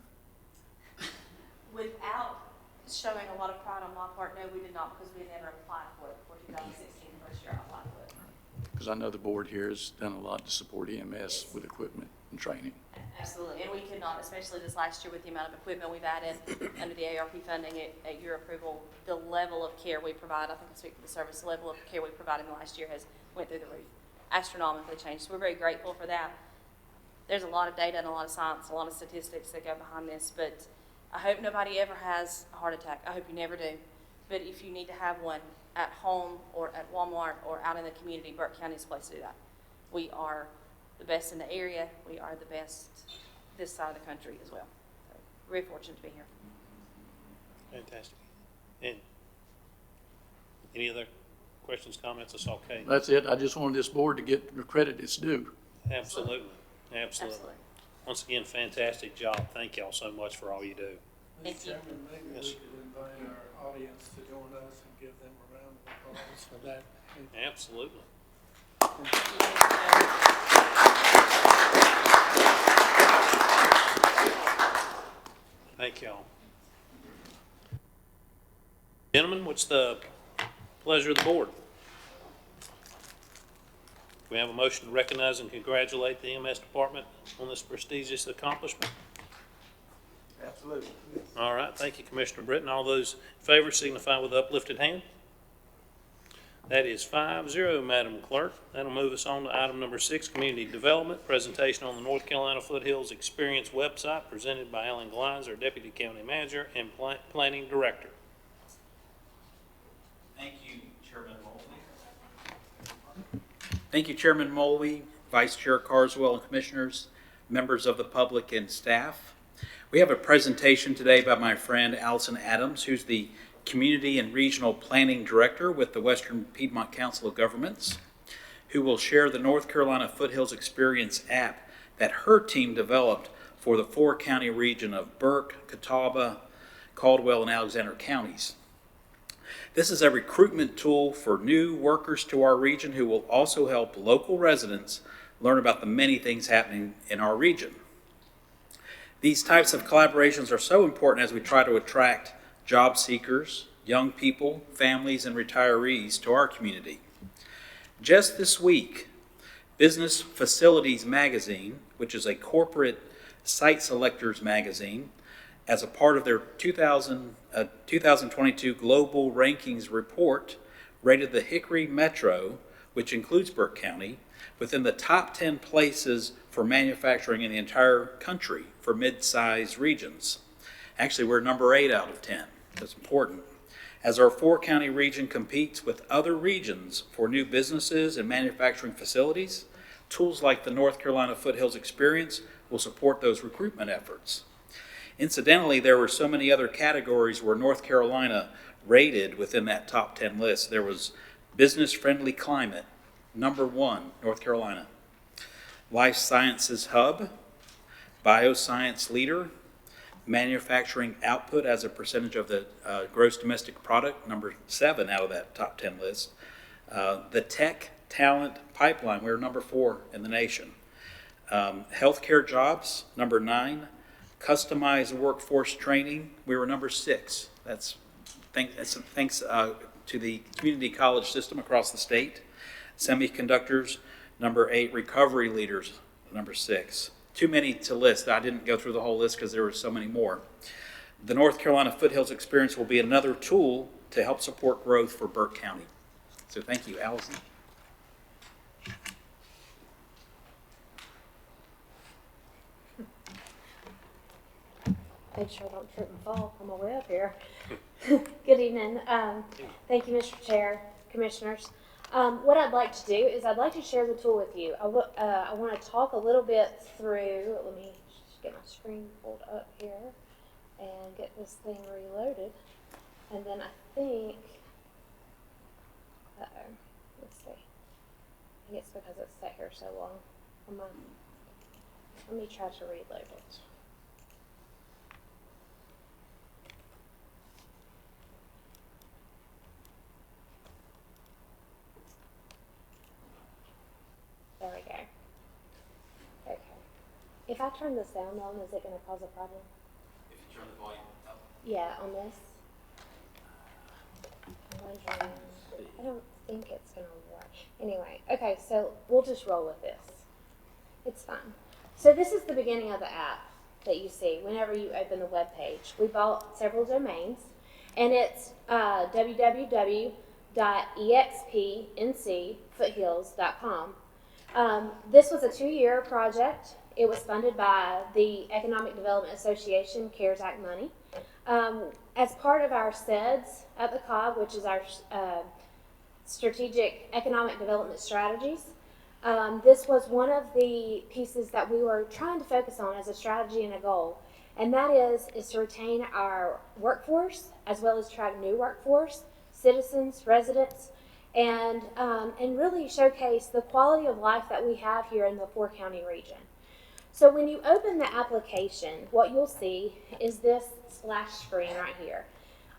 Without showing a lot of pride on my part, no, we did not, because we had never applied for it for 2016, the first year I applied for it. Because I know the board here has done a lot to support EMS with equipment and training. Absolutely, and we could not, especially this last year with the amount of equipment we've added under the ARP funding at your approval, the level of care we provide, I think I speak for the service, the level of care we provided in the last year has went through the roof, astronomically changed. So we're very grateful for that. There's a lot of data and a lot of science, a lot of statistics that go behind this, but I hope nobody ever has a heart attack. I hope you never do. But if you need to have one at home or at Walmart or out in the community, Burke County is the place to do that. We are the best in the area. We are the best this side of the country as well. So we're very fortunate to be here. Fantastic. And any other questions, comments? It's okay. That's it. I just wanted this board to get the credit it's due. Absolutely. Absolutely. Once again, fantastic job. Thank y'all so much for all you do. Thank you. Chairman, maybe we could invite our audience to join us and give them a round of applause for that. Absolutely. Thank y'all. Gentlemen, what's the pleasure of the board? We have a motion to recognize and congratulate the EMS department on this prestigious accomplishment. Absolutely. All right, thank you, Commissioner Britton. All those in favor signify with uplifted hand. That is 5-0, Madam Clerk. That'll move us on to item number 6, Community Development, presentation on the North Carolina Foothills Experience website, presented by Ellen Glines, our Deputy County Manager and Planning Director. Thank you, Chairman Mulvey. Thank you, Chairman Mulvey, Vice Chair Carswell, and Commissioners, members of the public and staff. We have a presentation today by my friend Allison Adams, who's the Community and Regional Planning Director with the Western Piedmont Council of Governments, who will share the North Carolina Foothills Experience app that her team developed for the 4-county region of Burke, Catawba, Caldwell, and Alexander counties. This is a recruitment tool for new workers to our region who will also help local residents learn about the many things happening in our region. These types of collaborations are so important as we try to attract job seekers, young people, families, and retirees to our community. Just this week, Business Facilities Magazine, which is a corporate site selectors magazine, as a part of their 2022 Global Rankings report, rated the Hickory Metro, which includes Burke County, within the top 10 places for manufacturing in the entire country for mid-sized regions. Actually, we're number 8 out of 10. That's important. As our 4-county region competes with other regions for new businesses and manufacturing facilities, tools like the North Carolina Foothills Experience will support those recruitment efforts. Incidentally, there were so many other categories where North Carolina rated within that top 10 list. There was business-friendly climate, number 1, North Carolina. Life Sciences Hub, Bioscience Leader, manufacturing output as a percentage of the gross domestic product, number 7 out of that top 10 list. The Tech Talent Pipeline, we were number 4 in the nation. Healthcare jobs, number 9. Customized workforce training, we were number 6. That's thanks to the community college system across the state. Semiconductors, number 8. Recovery leaders, number 6. Too many to list. I didn't go through the whole list because there were so many more. The North Carolina Foothills Experience will be another tool to help support growth for Burke County. So thank you, Allison. Make sure I don't trip and fall on my way up here. Good evening. Thank you, Mr. Chair, Commissioners. What I'd like to do is I'd like to share the tool with you. I want to talk a little bit through, let me just get my screen pulled up here and get this thing reloaded. And then I think, let's see. I think it's because it's sat here so long. Let me try to reload it. There we go. Okay. If I turn the sound on, is it going to cause a problem? If you turn the volume up. Yeah, on this. I don't think it's going to work. Anyway, okay, so we'll just roll with this. It's fine. So this is the beginning of the app that you see whenever you open the web page. We bought several domains, and it's www.expncfoothills.com. This was a 2-year project. It was funded by the Economic Development Association CARES Act money. As part of our SEDS at the COG, which is our Strategic Economic Development Strategies, this was one of the pieces that we were trying to focus on as a strategy and a goal. And that is to retain our workforce as well as attract new workforce, citizens, residents, and really showcase the quality of life that we have here in the 4-county region. So when you open the application, what you'll see is this splash screen right here.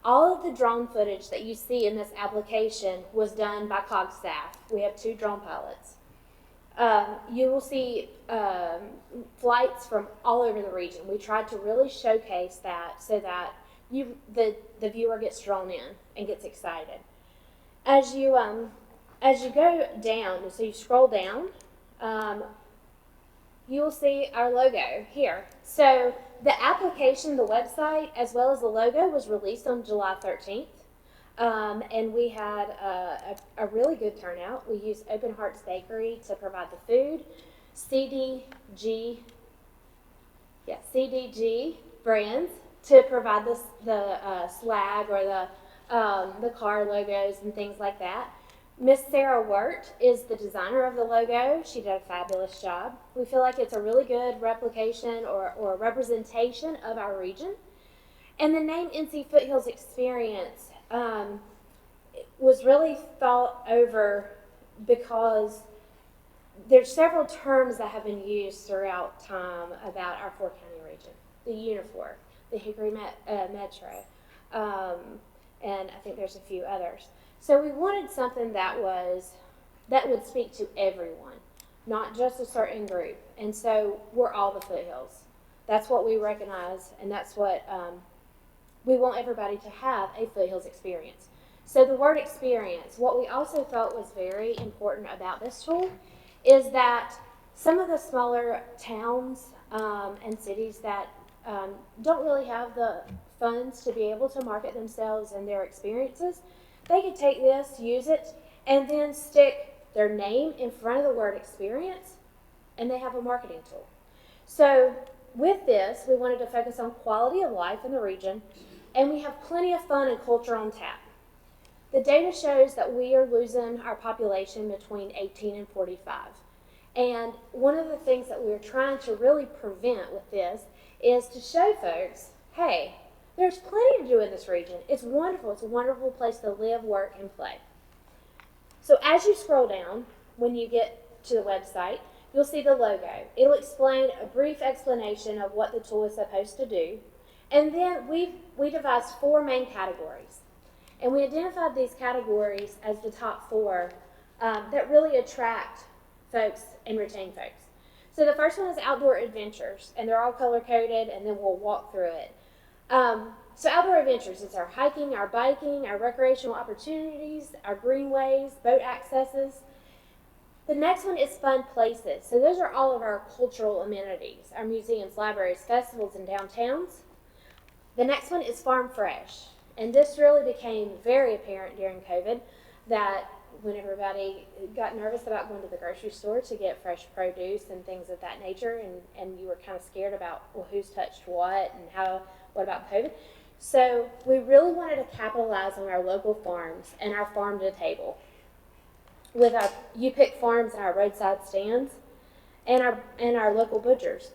All of the drone footage that you see in this application was done by COG staff. We have 2 drone pilots. You will see flights from all over the region. We tried to really showcase that so that the viewer gets drawn in and gets excited. As you go down, so you scroll down, you will see our logo here. So the application, the website, as well as the logo was released on July 13th. And we had a really good turnout. We used Open Hearts Bakery to provide the food, CDG brands to provide the swag or the car logos and things like that. Miss Sarah Wirt is the designer of the logo. She did a fabulous job. We feel like it's a really good replication or representation of our region. And the name NC Foothills Experience was really thought over because there's several terms that have been used throughout time about our four-county region. The Unifor, the Hickory Metro, and I think there's a few others. So we wanted something that would speak to everyone, not just a certain group. And so we're all the foothills. That's what we recognize, and that's what we want everybody to have, a foothills experience. So the word experience, what we also thought was very important about this tool is that some of the smaller towns and cities that don't really have the funds to be able to market themselves and their experiences, they could take this, use it, and then stick their name in front of the word experience, and they have a marketing tool. So with this, we wanted to focus on quality of life in the region, and we have plenty of fun and culture on tap. The data shows that we are losing our population between 18 and 45. And one of the things that we're trying to really prevent with this is to show folks, hey, there's plenty to do in this region. It's wonderful. It's a wonderful place to live, work, and play. So as you scroll down, when you get to the website, you'll see the logo. It'll explain a brief explanation of what the tool is supposed to do. And then we devised 4 main categories. And we identified these categories as the top 4 that really attract folks and retain folks. So the first one is outdoor adventures, and they're all color-coded, and then we'll walk through it. So outdoor adventures is our hiking, our biking, our recreational opportunities, our greenways, boat accesses. The next one is fun places. So those are all of our cultural amenities, our museums, libraries, festivals, and downtowns. The next one is farm fresh. And this really became very apparent during COVID that when everybody got nervous about going to the grocery store to get fresh produce and things of that nature, and you were kind of scared about, well, who's touched what and what about COVID? So we really wanted to capitalize on our local farms and our farm to table with our You Pick Farms and our roadside stands and our local butchers.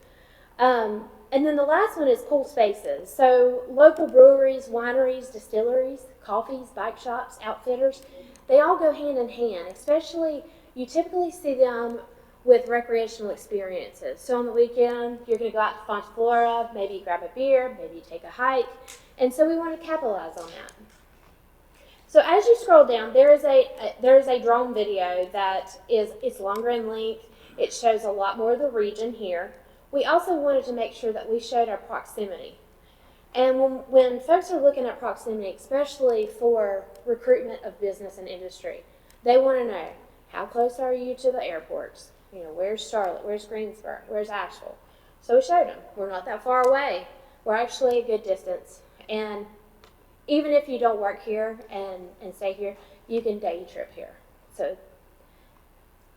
And then the last one is cool spaces. So local breweries, wineries, distilleries, coffees, bike shops, outfitters, they all go hand in hand, especially you typically see them with recreational experiences. So on the weekend, you're going to go out to Fonte Flora, maybe grab a beer, maybe take a hike. And so we want to capitalize on that. So as you scroll down, there is a drone video that it's longer in length. It shows a lot more of the region here. We also wanted to make sure that we showed our proximity. And when folks are looking at proximity, especially for recruitment of business and industry, they want to know, how close are you to the airports? You know, where's Charlotte? Where's Greensboro? Where's Asheville? So we showed them. We're not that far away. We're actually a good distance. And even if you don't work here and stay here, you can day trip here.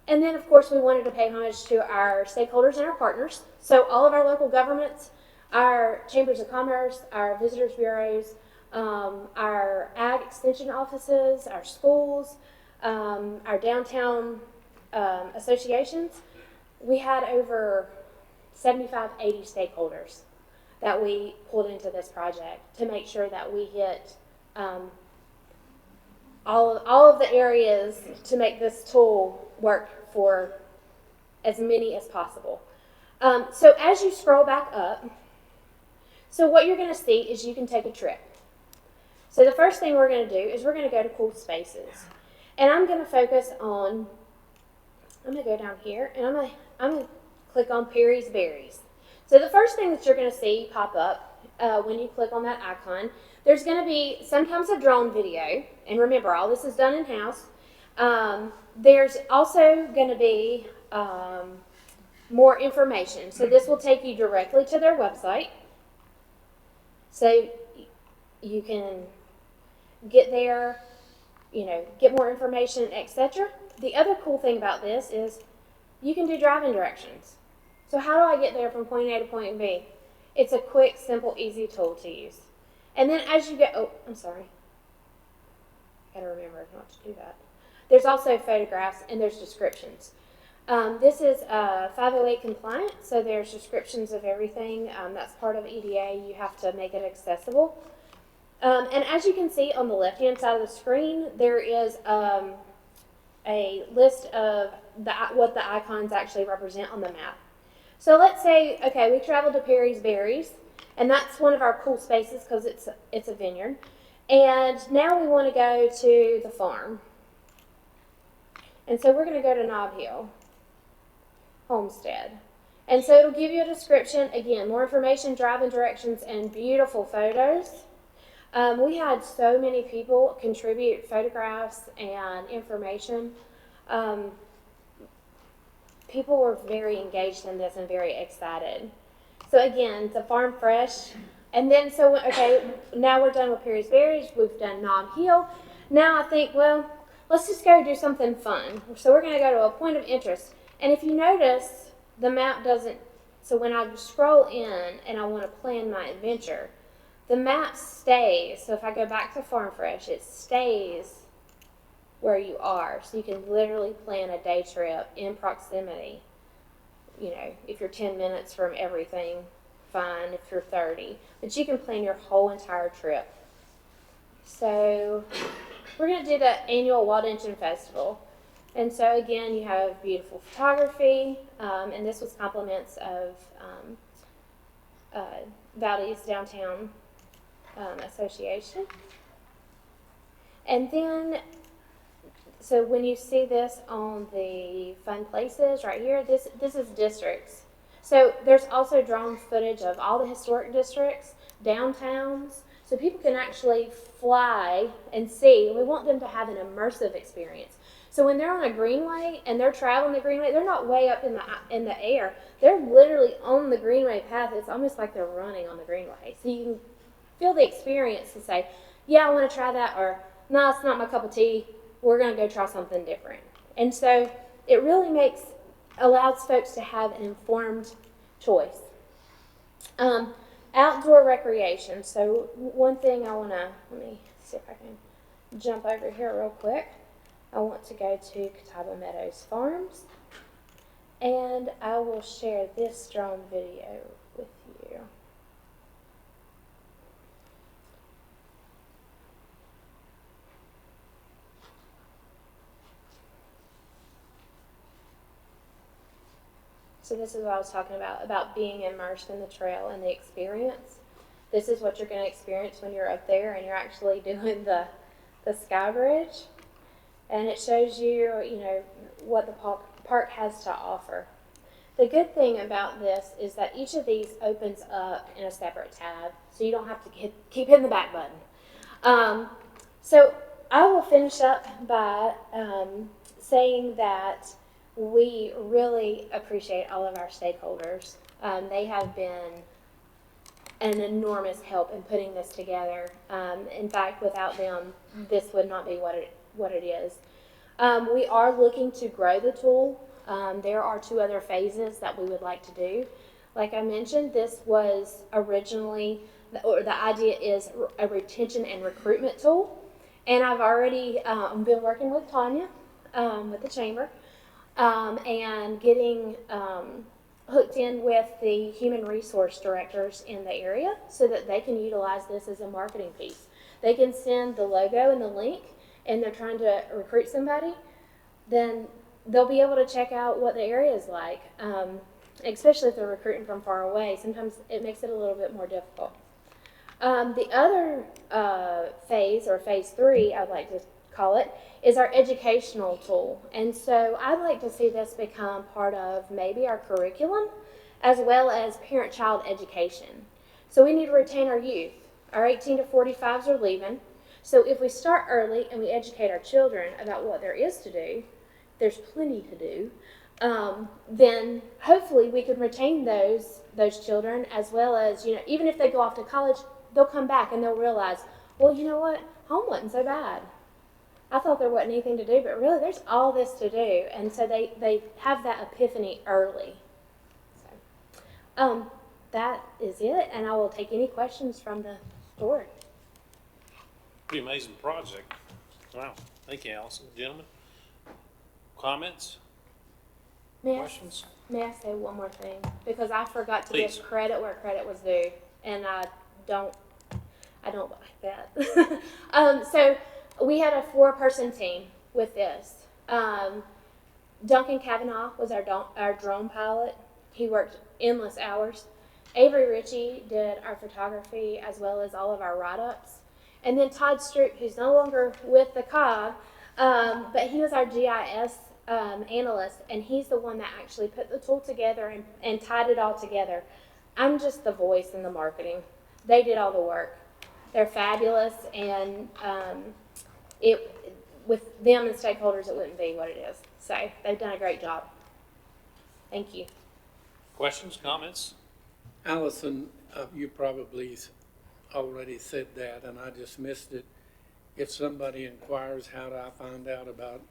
And then, of course, we wanted to pay homage to our stakeholders and our partners. So all of our local governments, our chambers of commerce, our visitors bureaus, our ag extension offices, our schools, our downtown associations. We had over 75, 80 stakeholders that we pulled into this project to make sure that we hit all of the areas to make this tool work for as many as possible. So as you scroll back up, so what you're going to see is you can take a trip. So the first thing we're going to do is we're going to go to cool spaces. And I'm going to focus on, I'm going to go down here, and I'm going to click on Perry's Berries. So the first thing that you're going to see pop up when you click on that icon, there's going to be sometimes a drone video. And remember, all this is done in-house. There's also going to be more information. So this will take you directly to their website. So you can get there, you know, get more information, etc. The other cool thing about this is you can do driving directions. So how do I get there from point A to point B? It's a quick, simple, easy tool to use. And then as you get, oh, I'm sorry. I gotta remember not to do that. There's also photographs and there's descriptions. This is 508 compliant, so there's descriptions of everything. That's part of EDA. You have to make it accessible. And as you can see on the left-hand side of the screen, there is a list of what the icons actually represent on the map. So let's say, okay, we traveled to Perry's Berries, and that's one of our cool spaces because it's a vineyard. And now we want to go to the farm. And so we're going to go to Nob Hill Homestead. And so it'll give you a description, again, more information, driving directions, and beautiful photos. We had so many people contribute photographs and information. People were very engaged in this and very excited. So again, the farm fresh. And then, so, okay, now we're done with Perry's Berries. We've done Nob Hill. Now I think, well, let's just go do something fun. So we're going to go to a point of interest. And if you notice, the map doesn't, so when I scroll in and I want to plan my adventure, the map stays. So if I go back to Farm Fresh, it stays where you are. So you can literally plan a day trip in proximity. You know, if you're 10 minutes from everything, fine. If you're 30. But you can plan your whole entire trip. So we're going to do the annual Wild Engine Festival. And so again, you have beautiful photography. And this was compliments of Valdez Downtown Association. And then, so when you see this on the fun places right here, this is districts. So there's also drone footage of all the historic districts, downtowns, so people can actually fly and see. We want them to have an immersive experience. So when they're on a greenway and they're traveling the greenway, they're not way up in the air. They're literally on the greenway path. It's almost like they're running on the greenway. So you can feel the experience to say, yeah, I want to try that, or no, it's not my cup of tea. We're going to go try something different. And so it really allows folks to have an informed choice. Outdoor recreation. So one thing I want to, let me see if I can jump over here real quick. I want to go to Catawba Meadows Farms, and I will share this drone video with you. So this is what I was talking about being immersed in the trail and the experience. This is what you're going to experience when you're up there and you're actually doing the Sky Bridge. And it shows you, what the park has to offer. The good thing about this is that each of these opens up in a separate tab, so you don't have to keep hitting the back button. So I will finish up by saying that we really appreciate all of our stakeholders. They have been an enormous help in putting this together. In fact, without them, this would not be what it is. We are looking to grow the tool. There are 2 other phases that we would like to do. Like I mentioned, this was originally, or the idea is a retention and recruitment tool. And I've already been working with Tanya with the chamber and getting hooked in with the human resource directors in the area so that they can utilize this as a marketing piece. They can send the logo and the link, and they're trying to recruit somebody, then they'll be able to check out what the area is like, especially if they're recruiting from far away. Sometimes it makes it a little bit more difficult. The other phase, or phase 3, I'd like to call it, is our educational tool. And so I'd like to see this become part of maybe our curriculum as well as parent-child education. So we need to retain our youth. Our 18 to 45s are leaving. So if we start early and we educate our children about what there is to do, there's plenty to do, then hopefully we can retain those children, as well as, even if they go off to college, they'll come back and they'll realize, well, you know what, home wasn't so bad. I thought there wasn't anything to do, but really there's all this to do. And so they have that epiphany early. So that is it, and I will take any questions from the board. Pretty amazing project. Wow. Thank you, Allison. Gentlemen, comments? Questions? May I say one more thing? Because I forgot to Please. give credit where credit was due, and I don't like that. So we had a 4-person team with this. Duncan Kavanaugh was our drone pilot. He worked endless hours. Avery Ritchie did our photography as well as all of our write-ups. And then Todd Stroop, who's no longer with the COG, but he was our GIS analyst, and he's the one that actually put the tool together and tied it all together. I'm just the voice in the marketing. They did all the work. They're fabulous, and with them and stakeholders, it wouldn't be what it is. So they've done a great job. Thank you. Questions, comments? Allison, you probably already said that, and I just missed it. If somebody inquires, how do I find out about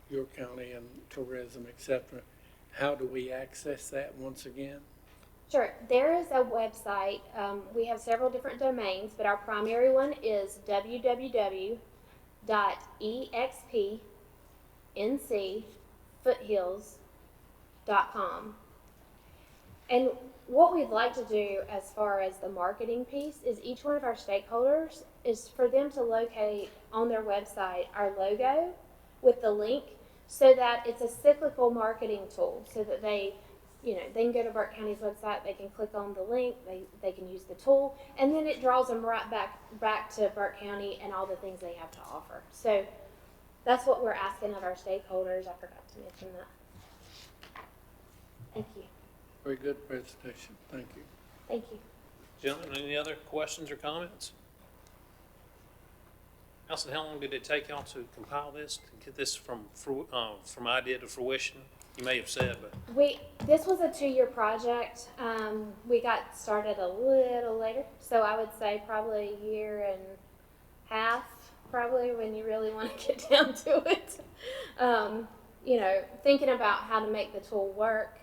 your county and tourism, etc., how do we access that once again? Sure. There is a website. We have several different domains, but our primary one is www.expncfoothills.com. And what we'd like to do as far as the marketing piece is each one of our stakeholders is for them to locate on their website our logo with the link so that it's a cyclical marketing tool so that they can go to Burke County's website, they can click on the link, they can use the tool, and then it draws them right back to Burke County and all the things they have to offer. So that's what we're asking of our stakeholders. I forgot to mention that. Thank you. Very good presentation. Thank you. Thank you. Gentlemen, any other questions or comments? Allison, how long did it take y'all to compile this, to get this from idea to fruition? You may have said, but This was a 2-year project. We got started a little later, so I would say probably a year and a half, probably when you really want to get down to it. Thinking about how to make the tool work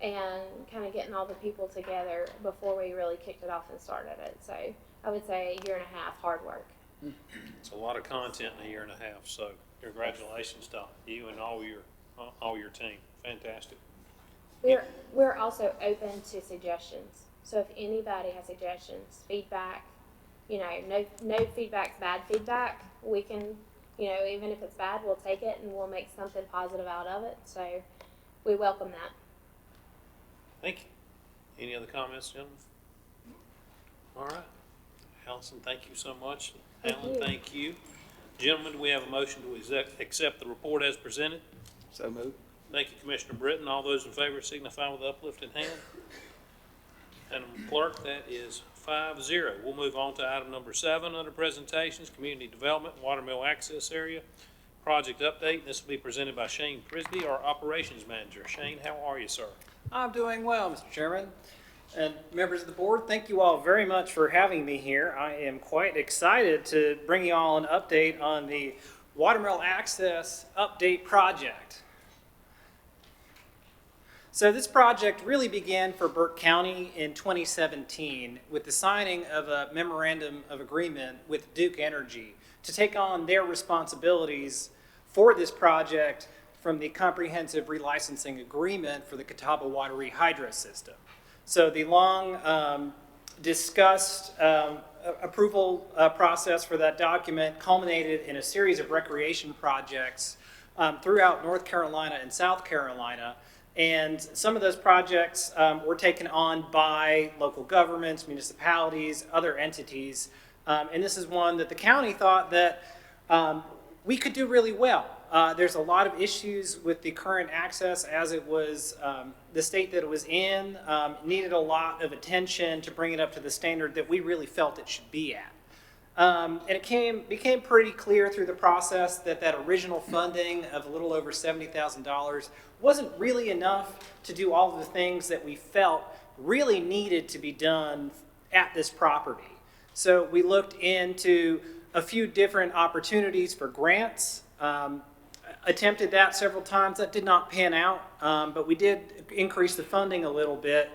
and kind of getting all the people together before we really kicked it off and started it. So I would say a year and a half, hard work. it's a lot of content in a year and a half, so congratulations to you and all your team. Fantastic. We're also open to suggestions. So if anybody has suggestions, feedback, no feedback's bad feedback. We can, even if it's bad, we'll take it and we'll make something positive out of it. So we welcome that. Thank you. Any other comments, gentlemen? All right. Allison, thank you so much. Alan, thank you. Gentlemen, do we have a motion to accept the report as presented? So moved. Thank you, Commissioner Britton. All those in favor signify with uplifted hand. Madam Clerk, that is 5-0. We'll move on to item number 7 under presentations, Community Development, Watermill Access Area, Project Update. This will be presented by Shane Prisby, our Operations Manager. Shane, how are you, sir? I'm doing well, Mr. Chairman. And members of the board, thank you all very much for having me here. I am quite excited to bring you all an update on the Watermill Access Update Project. So this project really began for Burke County in 2017 with the signing of a memorandum of agreement with Duke Energy to take on their responsibilities for this project from the comprehensive relicensing agreement for the Catawba Water Rehydro System. So the long discussed approval process for that document culminated in a series of recreation projects throughout North Carolina and South Carolina. And some of those projects were taken on by local governments, municipalities, other entities. And this is one that the county thought that we could do really well. There's a lot of issues with the current access as it was, the state that it was in needed a lot of attention to bring it up to the standard that we really felt it should be at. And it became pretty clear through the process that that original funding of a little over $70,000 wasn't really enough to do all of the things that we felt really needed to be done at this property. So we looked into a few different opportunities for grants, attempted that several times. That did not pan out, but we did increase the funding a little bit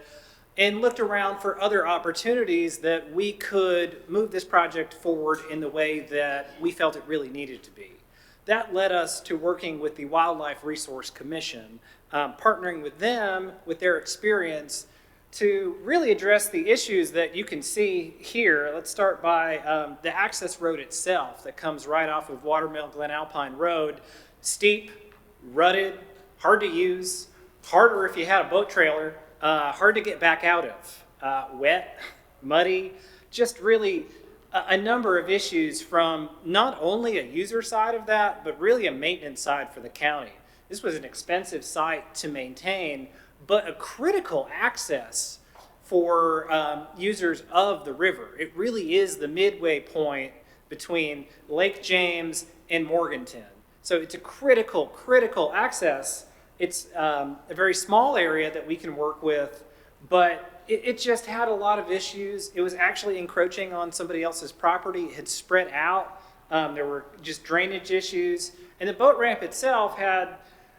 and looked around for other opportunities that we could move this project forward in the way that we felt it really needed to be. that led us to working with the Wildlife Resource Commission, partnering with them, with their experience, to really address the issues that you can see here. Let's start by the access road itself that comes right off of Watermill Glen Alpine Road. Steep, rutted, hard to use, harder if you had a boat trailer, hard to get back out of, wet, muddy, just really a number of issues from not only a user side of that, but really a maintenance side for the county. This was an expensive site to maintain, but a critical access for users of the river. It really is the midway point between Lake James and Morganton. So it's a critical access. It's a very small area that we can work with, but it just had a lot of issues. It was actually encroaching on somebody else's property. It had spread out. There were just drainage issues. And the boat ramp itself had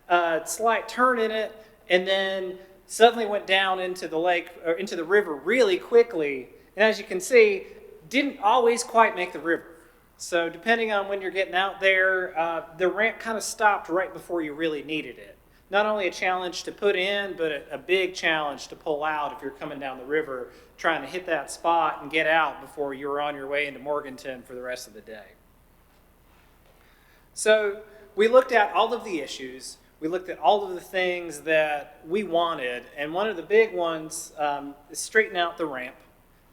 a slight turn in it, and then suddenly went down into the lake, or into the river really quickly. And as you can see, didn't always quite make the river. So depending on when you're getting out there, the ramp kind of stopped right before you really needed it. Not only a challenge to put in, but a big challenge to pull out if you're coming down the river, trying to hit that spot and get out before you're on your way into Morganton for the rest of the day. So we looked at all of the issues. We looked at all of the things that we wanted, and one of the big ones is straightening out the ramp,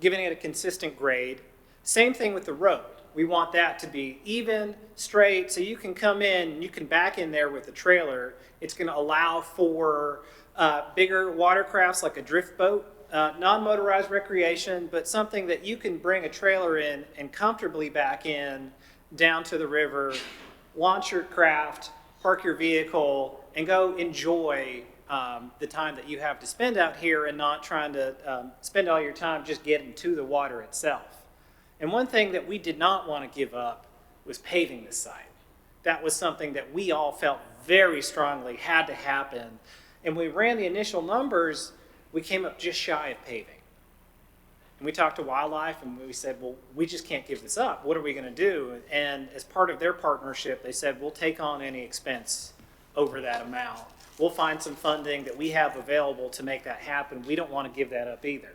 giving it a consistent grade. Same thing with the road. We want that to be even, straight, so you can come in, you can back in there with the trailer. It's going to allow for bigger watercrafts like a drift boat, non-motorized recreation, but something that you can bring a trailer in and comfortably back in down to the river, launch your craft, park your vehicle, and go enjoy the time that you have to spend out here and not trying to spend all your time just getting to the water itself. And one thing that we did not want to give up was paving the site. That was something that we all felt very strongly had to happen. And when we ran the initial numbers, we came up just shy of paving. And we talked to Wildlife and we said, well, we just can't give this up. What are we going to do? And as part of their partnership, they said, we'll take on any expense over that amount. We'll find some funding that we have available to make that happen. We don't want to give that up either.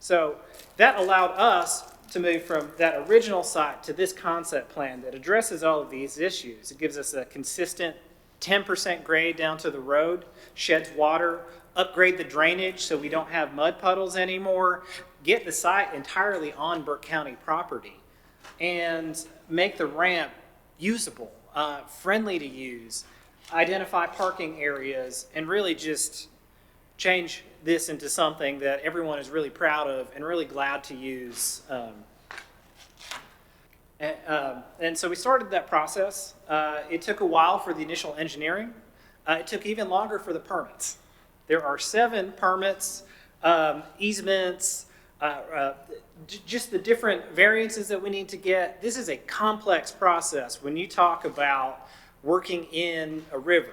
So that allowed us to move from that original site to this concept plan that addresses all of these issues. It gives us a consistent 10% grade down to the road, sheds water, upgrade the drainage so we don't have mud puddles anymore, get the site entirely on Burke County property, and make the ramp usable, friendly to use, identify parking areas, and really just change this into something that everyone is really proud of and really glad to use. And so we started that process. It took a while for the initial engineering. It took even longer for the permits. There are 7 permits, easements, just the different variances that we need to get. This is a complex process when you talk about working in a river.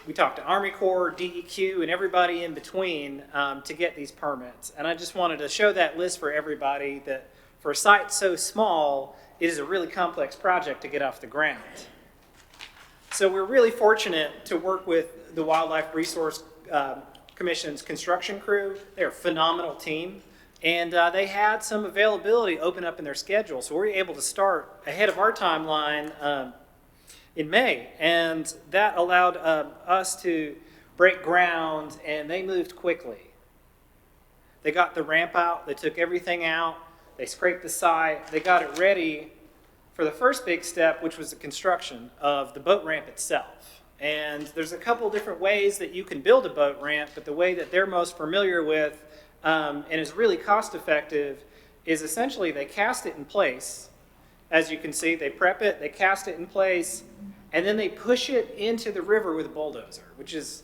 We talked to Army Corps, DEQ, and everybody in between to get these permits. And I just wanted to show that list for everybody that for a site so small, it is a really complex project to get off the ground. So we're really fortunate to work with the Wildlife Resource Commission's construction crew. They're a phenomenal team. And they had some availability open up in their schedule. So we were able to start ahead of our timeline in May, and that allowed us to break ground, and they moved quickly. They got the ramp out, they took everything out, they scraped the site, they got it ready for the first big step, which was the construction of the boat ramp itself. And there's a couple different ways that you can build a boat ramp, but the way that they're most familiar with and is really cost effective is essentially they cast it in place. As you can see, they prep it, they cast it in place, and then they push it into the river with a bulldozer, which is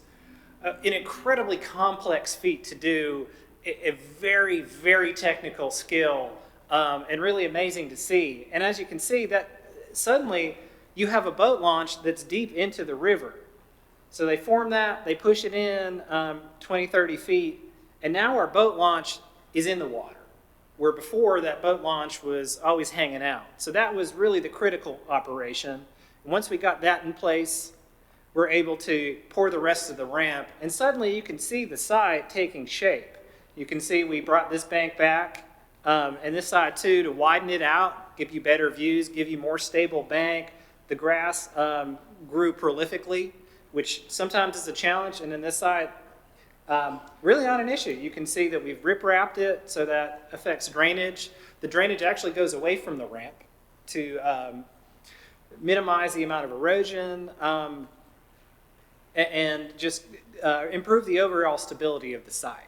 an incredibly complex feat to do, a very, very technical skill, and really amazing to see. And as you can see, that suddenly you have a boat launch that's deep into the river. So they form that, they push it in 20, 30 feet, and now our boat launch is in the water, where before that boat launch was always hanging out. So that was really the critical operation. Once we got that in place, we're able to pour the rest of the ramp, and suddenly you can see the site taking shape. You can see we brought this bank back, and this side too, to widen it out, give you better views, give you more stable bank. The grass grew prolifically, which sometimes is a challenge, and then this side, really not an issue. You can see that we've rip-wrapped it, so that affects drainage. The drainage actually goes away from the ramp to minimize the amount of erosion, and just improve the overall stability of the site.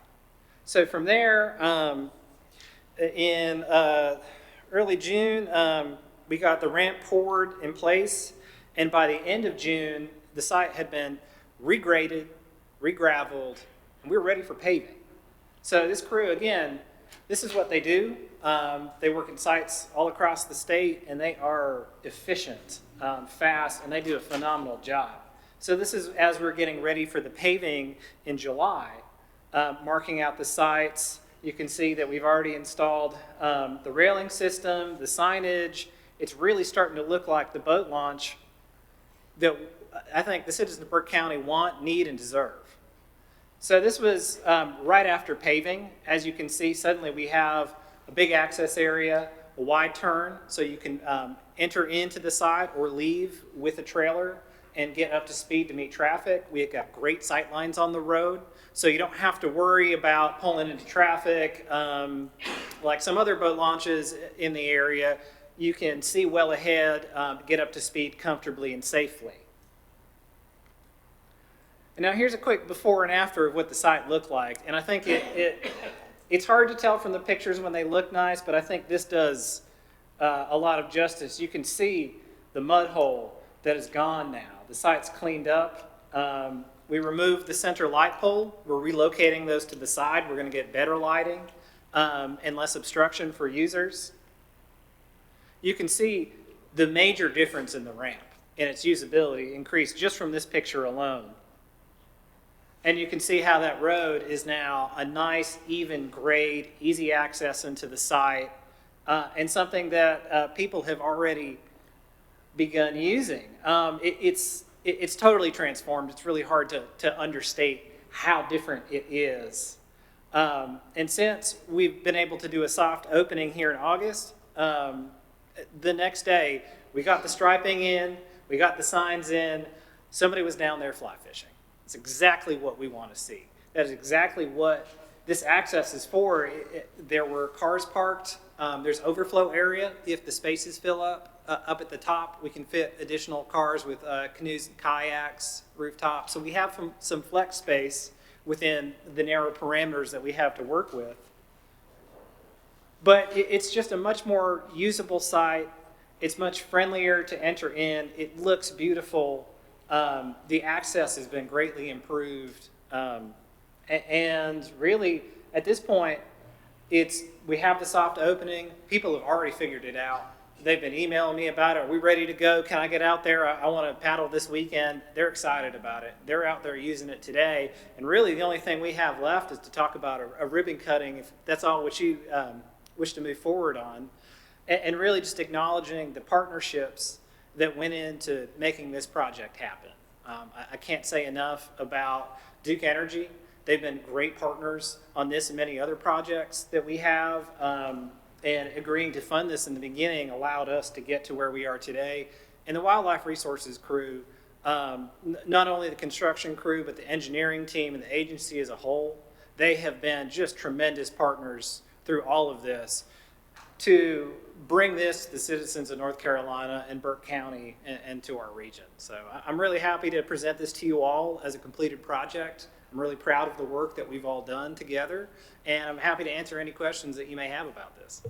So from there, in early June, we got the ramp poured in place, and by the end of June, the site had been regraded, regraveled, and we were ready for paving. So this crew, again, this is what they do. They work in sites all across the state, and they are efficient, fast, and they do a phenomenal job. So this is as we're getting ready for the paving in July, marking out the sites. You can see that we've already installed the railing system, the signage. It's really starting to look like the boat launch that I think the citizens of Burke County want, need, and deserve. So this was right after paving. As you can see, suddenly we have a big access area, a wide turn, so you can enter into the site or leave with a trailer and get up to speed to meet traffic. We've got great sight lines on the road, so you don't have to worry about pulling into traffic. Like some other boat launches in the area, you can see well ahead, get up to speed comfortably and safely. And now here's a quick before and after of what the site looked like. And I think it's hard to tell from the pictures when they look nice, but I think this does a lot of justice. You can see the mud hole that is gone now. The site's cleaned up. We removed the center light pole. We're relocating those to the side. We're going to get better lighting and less obstruction for users. You can see the major difference in the ramp and its usability increased just from this picture alone. And you can see how that road is now a nice, even grade, easy access into the site, and something that people have already begun using. It's totally transformed. It's really hard to understate how different it is. And since we've been able to do a soft opening here in August, the next day we got the striping in, we got the signs in, somebody was down there fly fishing. It's exactly what we want to see. That is exactly what this access is for. There were cars parked. There's overflow area if the spaces fill up. Up at the top, we can fit additional cars with canoes and kayaks, rooftop. So we have some flex space within the narrow parameters that we have to work with. But it's just a much more usable site. It's much friendlier to enter in. It looks beautiful. The access has been greatly improved. And really, at this point, we have the soft opening. People have already figured it out. They've been emailing me about it. Are we ready to go? Can I get out there? I want to paddle this weekend. They're excited about it. They're out there using it today. And really, the only thing we have left is to talk about a ribbon cutting, if that's all what you wish to move forward on. And really just acknowledging the partnerships that went into making this project happen. I can't say enough about Duke Energy. They've been great partners on this and many other projects that we have. And agreeing to fund this in the beginning allowed us to get to where we are today. And the Wildlife Resources crew, not only the construction crew, but the engineering team and the agency as a whole, they have been just tremendous partners through all of this to bring this to the citizens of North Carolina and Burke County and to our region. So I'm really happy to present this to you all as a completed project. I'm really proud of the work that we've all done together, and I'm happy to answer any questions that you may have about this.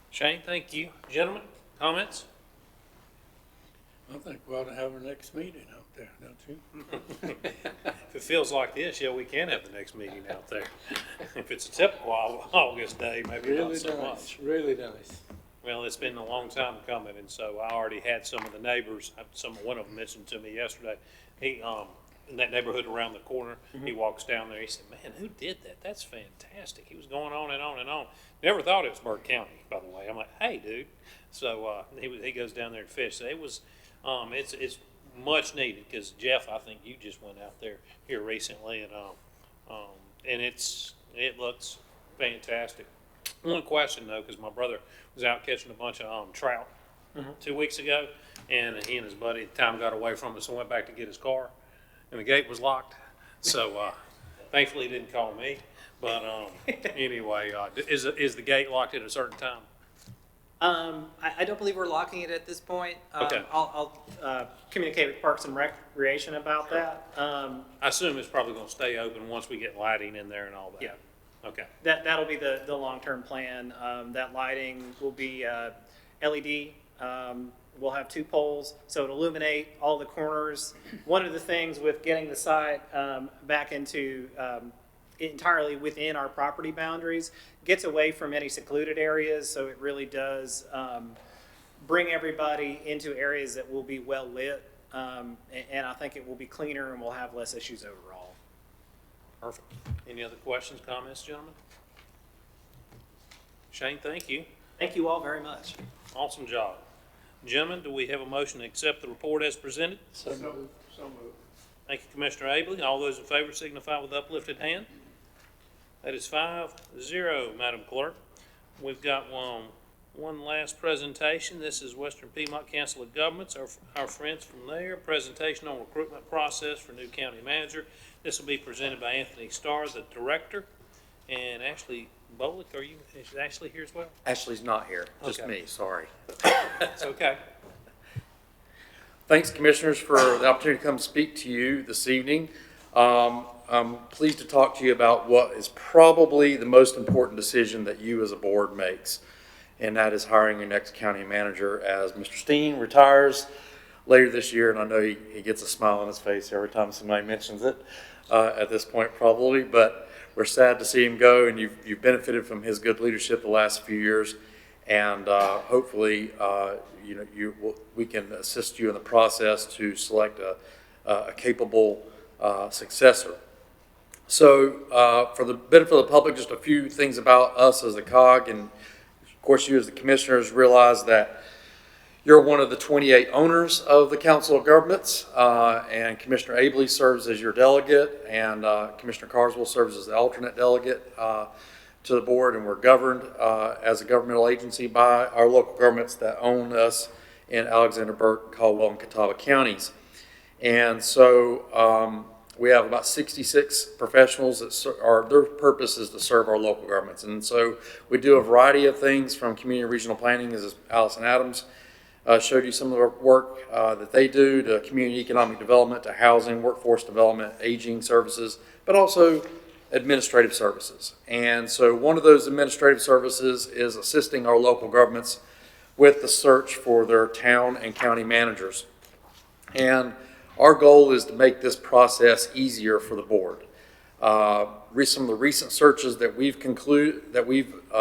Shane, thank you. Gentlemen, comments? I think we ought to have our next meeting out there, don't you? If it feels like this, yeah, we can have the next meeting out there. If it's a typical August day, maybe not so much. Really nice. Well, it's been a long time coming, and so I already had some of the neighbors, one of them mentioned to me yesterday, he, in that neighborhood around the corner, he walks down there, he said, man, who did that? That's fantastic. He was going on and on and on. Never thought it was Burke County, by the way. I'm like, hey, dude. So he goes down there to fish. So it was It's much needed, because Jeff, I think you just went out there here recently, and it looks fantastic. One question though, because my brother was out catching a bunch of trout 2 weeks ago, and he and his buddy at the time got away from us and went back to get his car, and the gate was locked. So thankfully he didn't call me. But anyway, is the gate locked at a certain time? I don't believe we're locking it at this point. Okay. I'll communicate with Parks and Recreation about that. I assume it's probably going to stay open once we get lighting in there and all that. Yeah. Okay. That'll be the long-term plan. That lighting will be LED. We'll have 2 poles, so it'll illuminate all the corners. One of the things with getting the site back into entirely within our property boundaries gets away from any secluded areas, so it really does bring everybody into areas that will be well lit, and I think it will be cleaner and we'll have less issues overall. Perfect. Any other questions, comments, gentlemen? Shane, thank you. Thank you all very much. Awesome job. Gentlemen, do we have a motion to accept the report as presented? So moved. Thank you, Commissioner Abley. All those in favor signify with uplifted hand. That is 5-0, Madam Clerk. We've got one last presentation. This is Western Piedmont Council of Governments, our friends from there. Presentation on recruitment process for new county manager. This will be presented by Anthony Starr, the director. And Ashley Bolick, is Ashley here as well? Ashley's not here, just Okay. me, sorry. It's okay. Thanks, Commissioners, for the opportunity to come speak to you this evening. I'm pleased to talk to you about what is probably the most important decision that you as a board makes, and that is hiring your next county manager as Mr. Steen retires later this year, and I know he gets a smile on his face every time somebody mentions it at this point probably, but we're sad to see him go, and you've benefited from his good leadership the last few years, and hopefully we can assist you in the process to select a capable successor. So for the benefit of the public, just a few things about us as a COG, and of course you as the commissioners realize that you're one of the 28 owners of the Council of Governments, and Commissioner Abley serves as your delegate, and Commissioner Carswell serves as the alternate delegate to the board, and we're governed as a governmental agency by our local governments that own us in Alexander, Burke, Caldwell, and Catawba counties. And so we have about 66 professionals that their purpose is to serve our local governments. And so we do a variety of things from community and regional planning, as Allison Adams showed you some of the work that they do, to community economic development, to housing, workforce development, aging services, but also administrative services. And so one of those administrative services is assisting our local governments with the search for their town and county managers. And our goal is to make this process easier for the board. Some of the recent searches that we've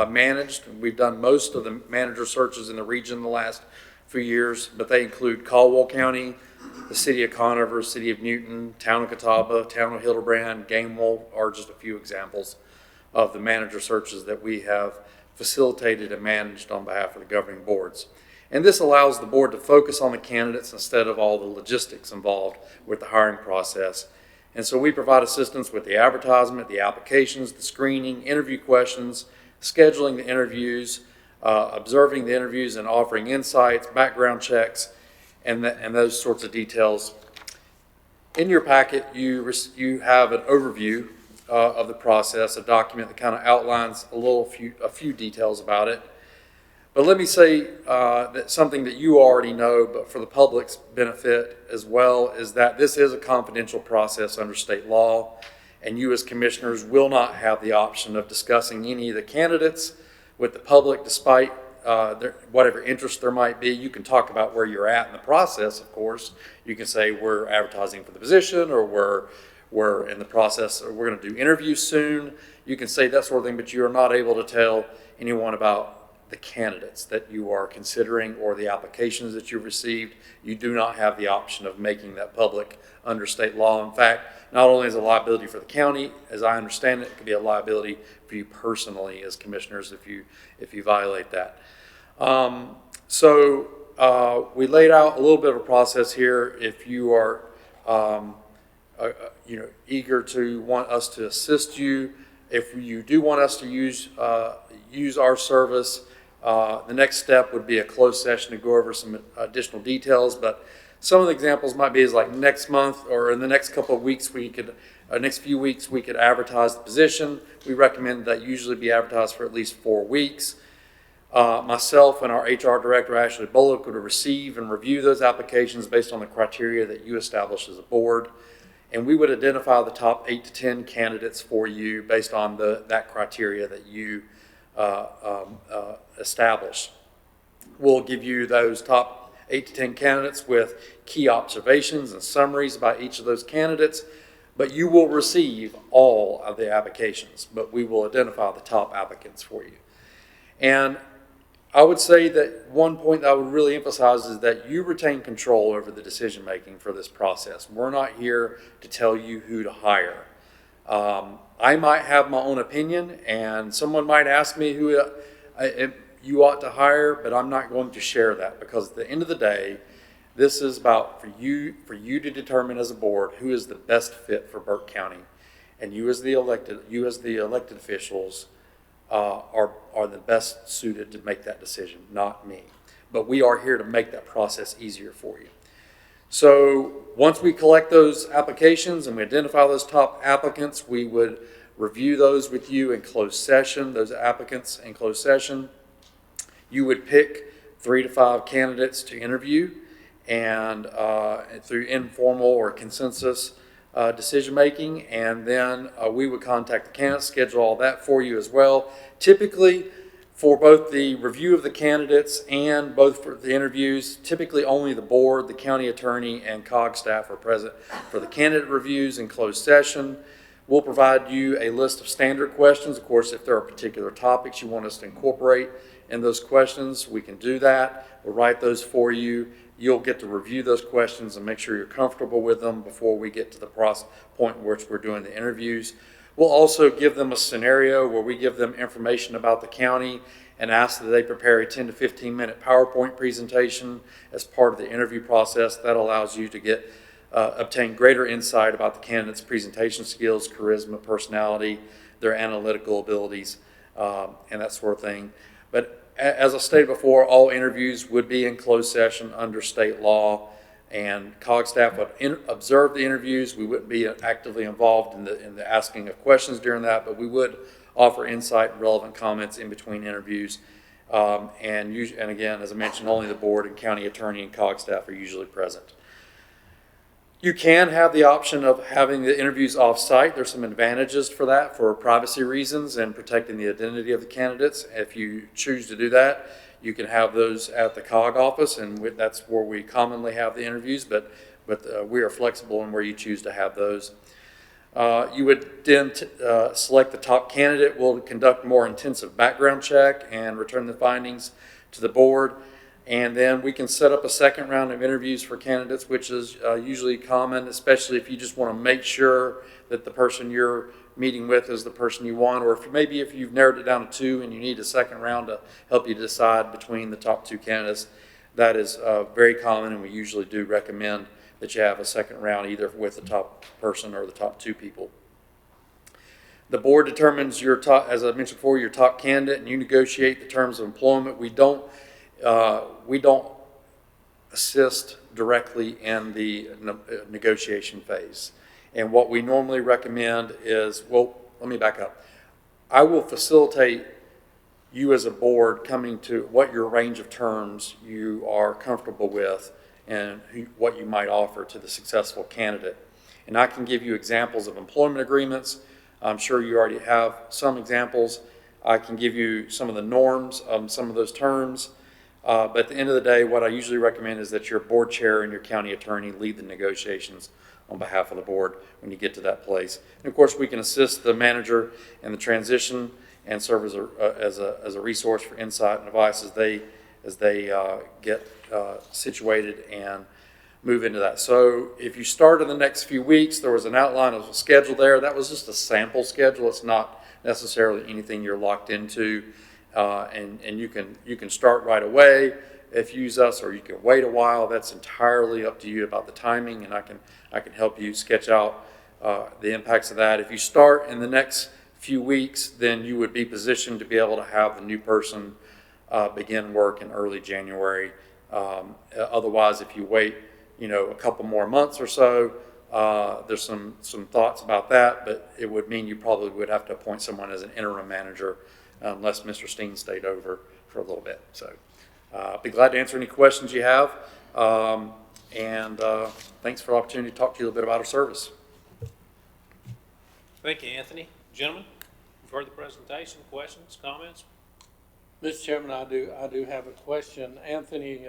managed, we've done most of the manager searches in the region in the last few years, but they include Caldwell County, the city of Conover, city of Newton, town of Catawba, town of Hildebrand, Gamewell are just a few examples of the manager searches that we have facilitated and managed on behalf of the governing boards. And this allows the board to focus on the candidates instead of all the logistics involved with the hiring process. And so we provide assistance with the advertisement, the applications, the screening, interview questions, scheduling the interviews, observing the interviews and offering insights, background checks, and those sorts of details. In your packet, you have an overview of the process, a document that kind of outlines a few details about it. But let me say that something that you already know, but for the public's benefit as well, is that this is a confidential process under state law, and you as commissioners will not have the option of discussing any of the candidates with the public, despite whatever interest there might be. You can talk about where you're at in the process, of course. You can say we're advertising for the position, or we're in the process, or we're going to do interviews soon. You can say that sort of thing, but you are not able to tell anyone about the candidates that you are considering or the applications that you've received. You do not have the option of making that public under state law. In fact, not only is it a liability for the county, as I understand it, it could be a liability for you personally as commissioners if you violate that. So we laid out a little bit of a process here. If you are, eager to want us to assist you, if you do want us to use our service, the next step would be a closed session to go over some additional details. But some of the examples might be like next month or in the next couple of weeks, next few weeks, we could advertise the position. We recommend that usually be advertised for at least 4 weeks. Myself and our HR director, Ashley Bullock, would receive and review those applications based on the criteria that you establish as a board. And we would identify the top 8 to 10 candidates for you based on that criteria that you establish. We'll give you those top 8 to 10 candidates with key observations and summaries about each of those candidates, but you will receive all of the applications, but we will identify the top applicants for you. And I would say that one point that I would really emphasize is that you retain control over the decision making for this process. We're not here to tell you who to hire. I might have my own opinion, and someone might ask me who you ought to hire, but I'm not going to share that, because at the end of the day, this is about for you to determine as a board who is the best fit for Burke County, and you as the elected officials are the best suited to make that decision, not me. But we are here to make that process easier for you. So once we collect those applications and we identify those top applicants, we would review those with you in closed session, those applicants in closed session. You would pick 3 to 5 candidates to interview, and through informal or consensus decision making, and then we would contact the candidates, schedule all that for you as well. Typically, for both the review of the candidates and both for the interviews, typically only the board, the county attorney, and COG staff are present for the candidate reviews in closed session. We'll provide you a list of standard questions. Of course, if there are particular topics you want us to incorporate in those questions, we can do that. We'll write those for you. You'll get to review those questions and make sure you're comfortable with them before we get to the point in which we're doing the interviews. We'll also give them a scenario where we give them information about the county and ask that they prepare a 10 to 15 minute PowerPoint presentation as part of the interview process. That allows you to obtain greater insight about the candidate's presentation skills, charisma, personality, their analytical abilities, and that sort of thing. But as I stated before, all interviews would be in closed session under state law, and COG staff would observe the interviews. We wouldn't be actively involved in the asking of questions during that, but we would offer insight and relevant comments in between interviews. And again, as I mentioned, only the board and county attorney and COG staff are usually present. You can have the option of having the interviews off-site. There's some advantages for that for privacy reasons and protecting the identity of the candidates. If you choose to do that, you can have those at the COG office, and that's where we commonly have the interviews, but we are flexible in where you choose to have those. You would then select the top candidate. We'll conduct a more intensive background check and return the findings to the board. And then we can set up a second round of interviews for candidates, which is usually common, especially if you just want to make sure that the person you're meeting with is the person you want, or if you've narrowed it down to 2 and you need a second round to help you decide between the top 2 candidates. That is very common, and we usually do recommend that you have a second round either with the top person or the top 2 people. The board determines your top, as I mentioned before, your top candidate, and you negotiate the terms of employment. We don't assist directly in the negotiation phase. And what we normally recommend is, well, let me back up. I will facilitate you as a board coming to what your range of terms you are comfortable with and what you might offer to the successful candidate. And I can give you examples of employment agreements. I'm sure you already have some examples. I can give you some of the norms of some of those terms. But at the end of the day, what I usually recommend is that your board chair and your county attorney lead the negotiations on behalf of the board when you get to that place. And of course, we can assist the manager in the transition and serve as a resource for insight and advice as they get situated and move into that. So if you start in the next few weeks, there was an outline of a schedule there. That was just a sample schedule. It's not necessarily anything you're locked into. And you can start right away. if you use us, or you can wait a while. That's entirely up to you about the timing, and I can help you sketch out the impacts of that. If you start in the next few weeks, then you would be positioned to be able to have the new person begin work in early January. Otherwise, if you wait, a couple more months or so, there's some thoughts about that, but it would mean you probably would have to appoint someone as an interim manager unless Mr. Steen stayed over for a little bit. So be glad to answer any questions you have. Thanks for the opportunity to talk to you a little bit about our service. Thank you, Anthony. Gentlemen, you've heard the presentation. Questions, comments? Mr. Chairman, I do have a question. Anthony,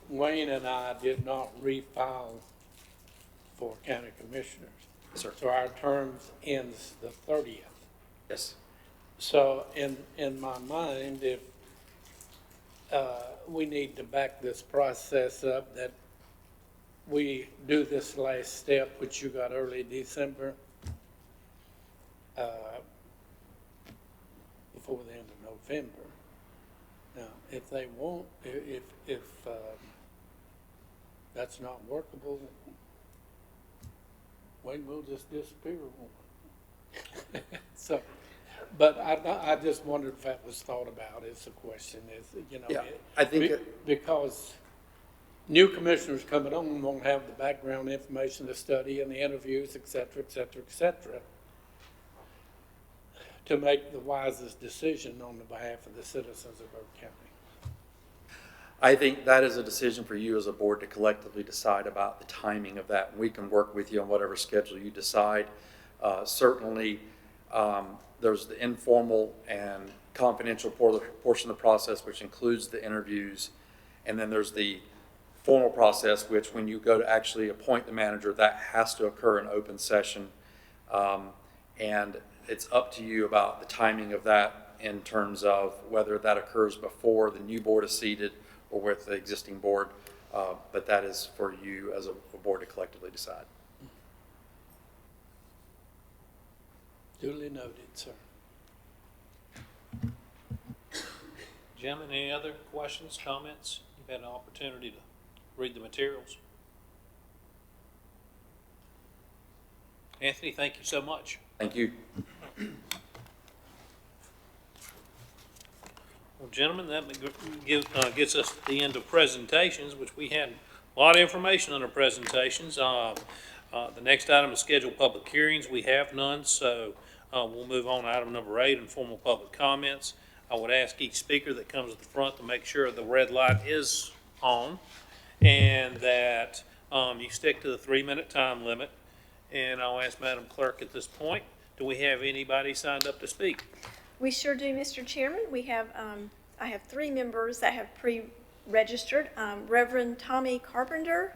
Wayne and I did not refile for county commissioners. Yes, sir. So our term ends the 30th. Yes. So in my mind, if we need to back this process up, that we do this last step, which you got early December, before the end of November. Now, if they won't, if that's not workable, Wayne will just disappear. So, but I just wondered if that was thought about as a question. Yeah, I think because new commissioners coming on won't have the background information to study and the interviews, et cetera, to make the wisest decision on the behalf of the citizens of Burke County. I think that is a decision for you as a board to collectively decide about the timing of that. We can work with you on whatever schedule you decide. Certainly, there's the informal and confidential portion of the process, which includes the interviews. And then there's the formal process, which when you go to actually appoint the manager, that has to occur in open session. And it's up to you about the timing of that in terms of whether that occurs before the new board is seated or with the existing board, but that is for you as a board to collectively decide. Duly noted, sir. Gentlemen, any other questions, comments? You've had an opportunity to read the materials. Anthony, thank you so much. Thank you. Well, gentlemen, that gets us to the end of presentations, which we had a lot of information on our presentations. The next item is scheduled public hearings. We have none, so we'll move on to item number 8, informal public comments. I would ask each speaker that comes to the front to make sure the red light is on and that you stick to the 3-minute time limit. And I'll ask Madam Clerk at this point, do we have anybody signed up to speak? We sure do, Mr. Chairman. We have, I have 3 members that have pre-registered. Reverend Tommy Carpenter.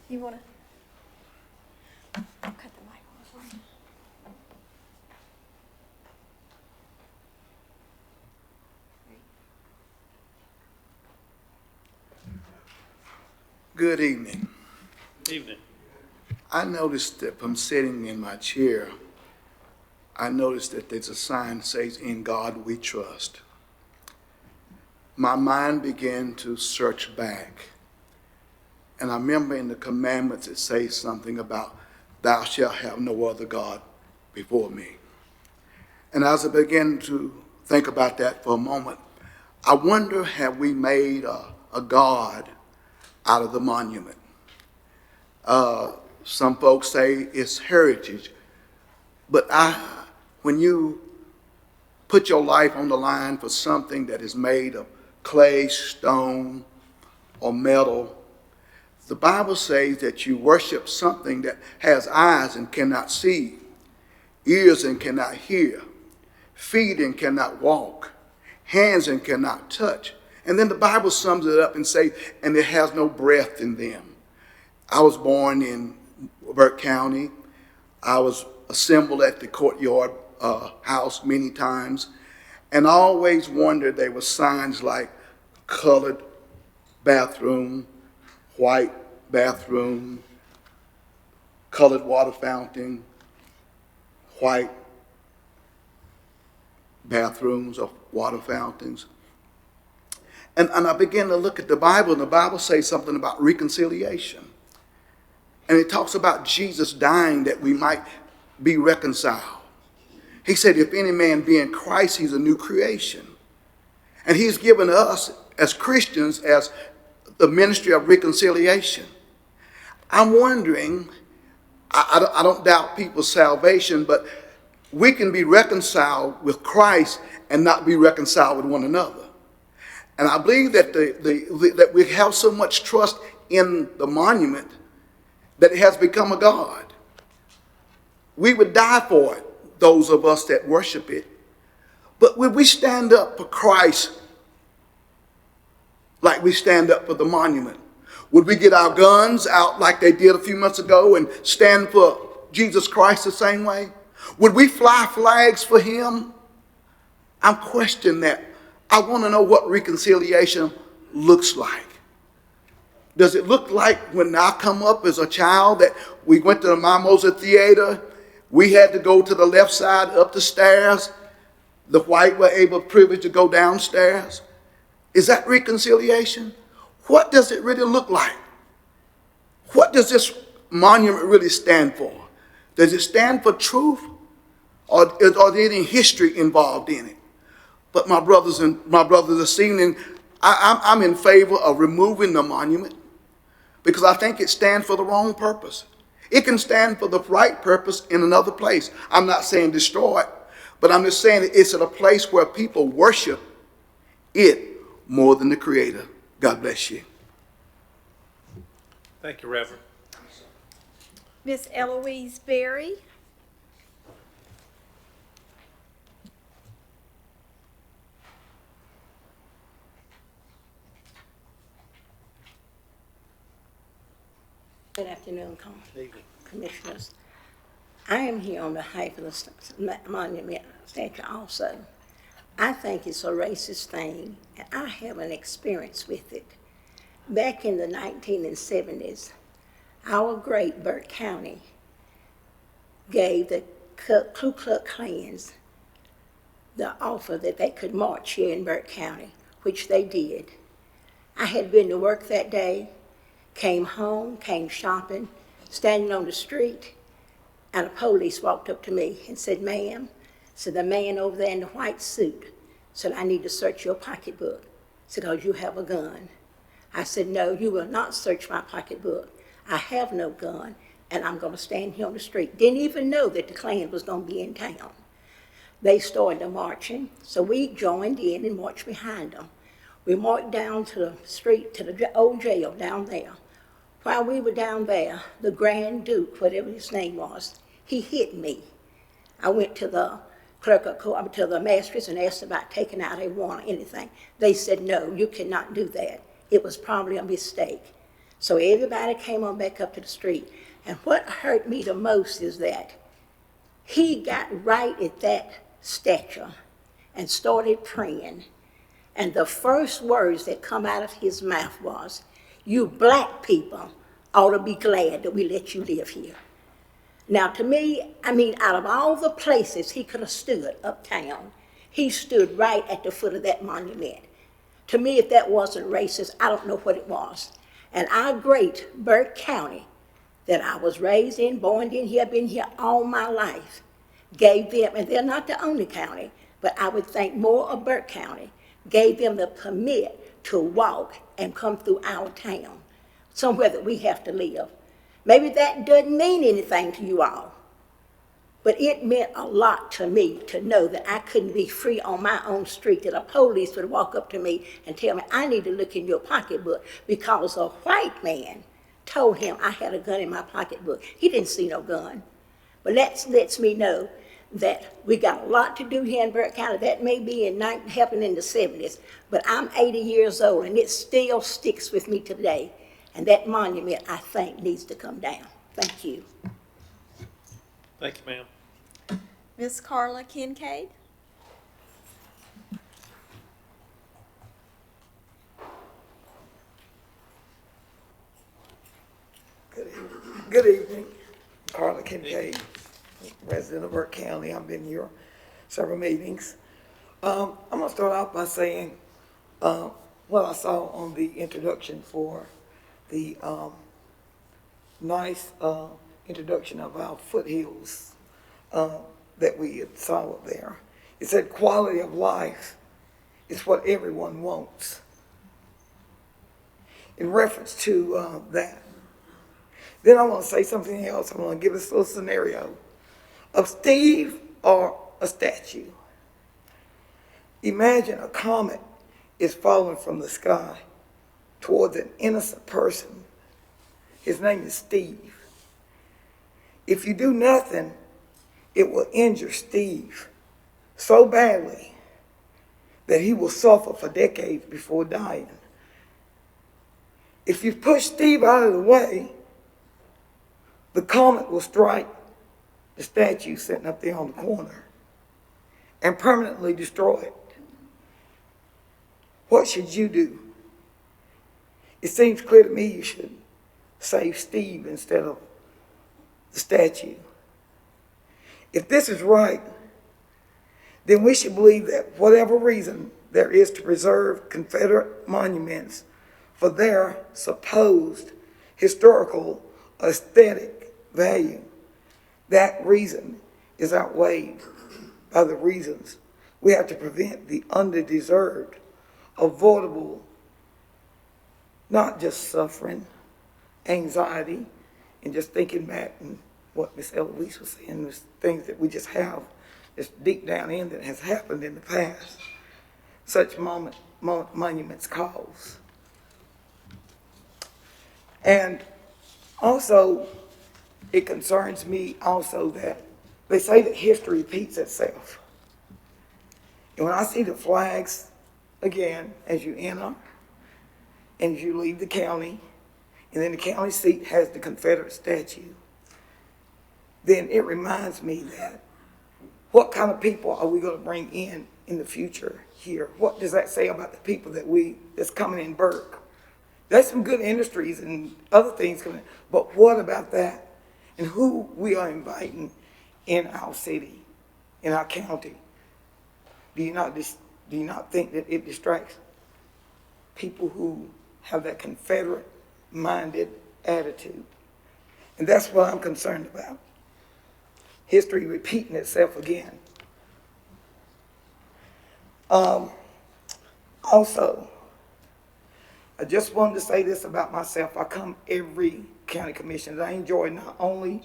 You want to? I'll cut the mic off. Good evening. Evening. I noticed that from sitting in my chair, I noticed that there's a sign that says, "In God We Trust." My mind began to search back. And I remember in the commandments it says something about, "Thou shalt have no other God before me." And as I began to think about that for a moment, I wonder, have we made a God out of the monument? Some folks say it's heritage, but when you put your life on the line for something that is made of clay, stone, or metal, the Bible says that you worship something that has eyes and cannot see, ears and cannot hear, feet and cannot walk, hands and cannot touch. And then the Bible sums it up and says, and it has no breath in them. I was born in Burke County. I was assembled at the courtyard house many times, and I always wondered, there were signs like colored bathroom, white bathroom, colored water fountain, white bathrooms or water fountains. And I began to look at the Bible, and the Bible says something about reconciliation. And it talks about Jesus dying that we might be reconciled. He said, if any man be in Christ, he's a new creation. And he's given us as Christians as the ministry of reconciliation. I'm wondering, I don't doubt people's salvation, but we can be reconciled with Christ and not be reconciled with one another. And I believe that that we have so much trust in the monument that it has become a god. We would die for it, those of us that worship it. But would we stand up for Christ like we stand up for the monument? Would we get our guns out like they did a few months ago and stand for Jesus Christ the same way? Would we fly flags for him? I'm questioning that. I want to know what reconciliation looks like. Does it look like when I come up as a child that we went to the Mimosa Theater, we had to go to the left side up the stairs, the white were able, privileged to go downstairs? Is that reconciliation? What does it really look like? What does this monument really stand for? Does it stand for truth? Or is there any history involved in it? But my brothers this evening, I'm in favor of removing the monument because I think it stands for the wrong purpose. It can stand for the right purpose in another place. I'm not saying destroy it, but I'm just saying it's at a place where people worship it more than the Creator. God bless you. Thank you, Reverend. Miss Eloise Berry. Good afternoon, Commissioners. I am here on behalf of the monument statue also. I think it's a racist thing, and I have an experience with it. Back in the 1970s, our great Burke County gave the Ku Klux Klans the offer that they could march here in Burke County, which they did. I had been to work that day, came home, came shopping, standing on the street, and a police walked up to me and said, ma'am, said the man over there in the white suit said, I need to search your pocketbook, said, because you have a gun. I said, no, you will not search my pocketbook. I have no gun, and I'm going to stand here on the street. Didn't even know that the Klan was going to be in town. They started marching, so we joined in and marched behind them. We marched down to the street, to the old jail down there. While we were down there, the Grand Duke, whatever his name was, he hit me. I went to the clerk of court, to the magistrates, and asked about taking out a warrant or anything. They said, no, you cannot do that. It was probably a mistake. So everybody came on back up to the street. And what hurt me the most is that he got right at that statue and started praying. And the first words that come out of his mouth was, you black people ought to be glad that we let you live here. Now to me, I mean, out of all the places he could have stood uptown, he stood right at the foot of that monument. To me, if that wasn't racist, I don't know what it was. And our great Burke County that I was raised in, born in here, been here all my life, gave them, and they're not the only county, but I would think more of Burke County, gave them the permit to walk and come through our town, somewhere that we have to live. Maybe that doesn't mean anything to you all, but it meant a lot to me to know that I couldn't be free on my own street, that a police would walk up to me and tell me, I need to look in your pocketbook, because a white man told him I had a gun in my pocketbook. He didn't see no gun. But that lets me know that we got a lot to do here in Burke County. That may be happened in the 70s, but I'm 80 years old, and it still sticks with me today. And that monument, I think, needs to come down. Thank you. Thank you, ma'am. Miss Carla Kincaid. Good evening. Carla Kincaid, resident of Burke County. I've been here several meetings. I'm gonna start out by saying, what I saw on the introduction for the, nice, introduction of our foothills, that we saw up there. It said quality of life is what everyone wants. In reference to, that. Then I want to say something else. I want to give us a little scenario of Steve or a statue. Imagine a comet is falling from the sky towards an innocent person. His name is Steve. If you do nothing, it will injure Steve so badly that he will suffer for decades before dying. If you push Steve out of the way, the comet will strike the statue sitting up there on the corner and permanently destroy it. What should you do? It seems clear to me you should save Steve instead of the statue. If this is right, then we should believe that whatever reason there is to preserve Confederate monuments for their supposed historical aesthetic value, that reason is outweighed by the reasons we have to prevent the underdeserved, avoidable, not just suffering, anxiety, and just thinking back and what Miss Eloise was saying, was things that we just have that's deep down in that has happened in the past. Such monuments cause. And also, it concerns me also that they say that history repeats itself. And when I see the flags, again, as you enter and as you leave the county, and then the county seat has the Confederate statue, then it reminds me that what kind of people are we going to bring in the future here? What does that say about the people that's coming in Burke? There's some good industries and other things coming in, but what about that? And who we are inviting in our city, in our county? Do you not think that it distracts people who have that Confederate-minded attitude? And that's what I'm concerned about. History repeating itself again. Also, I just wanted to say this about myself. I come every county commission. I enjoy not only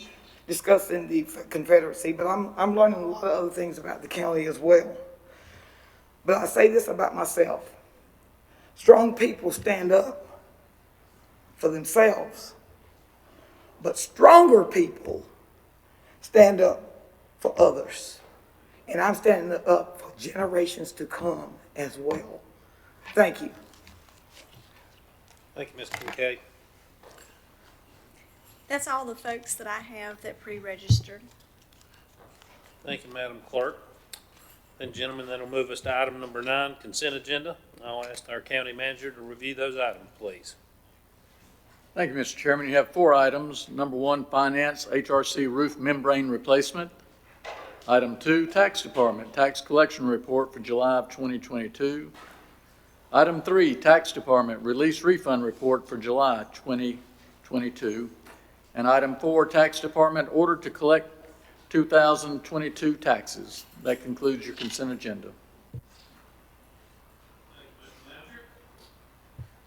discussing the Confederacy, but I'm learning a lot of other things about the county as well. But I say this about myself. Strong people stand up for themselves, but stronger people stand up for others. And I'm standing up for generations to come as well. Thank you. Thank you, Mr. McKay. That's all the folks that I have that pre-registered. Thank you, Madam Clerk. Then, gentlemen, that'll move us to item number 9, consent agenda. I'll ask our county manager to review those items, please. Thank you, Mr. Chairman. You have 4 items. Number 1, finance, HRC roof membrane replacement. Item 2, tax department, tax collection report for July of 2022. Item 3, tax department, release refund report for July 2022. And item 4, tax department, order to collect 2022 taxes. That concludes your consent agenda.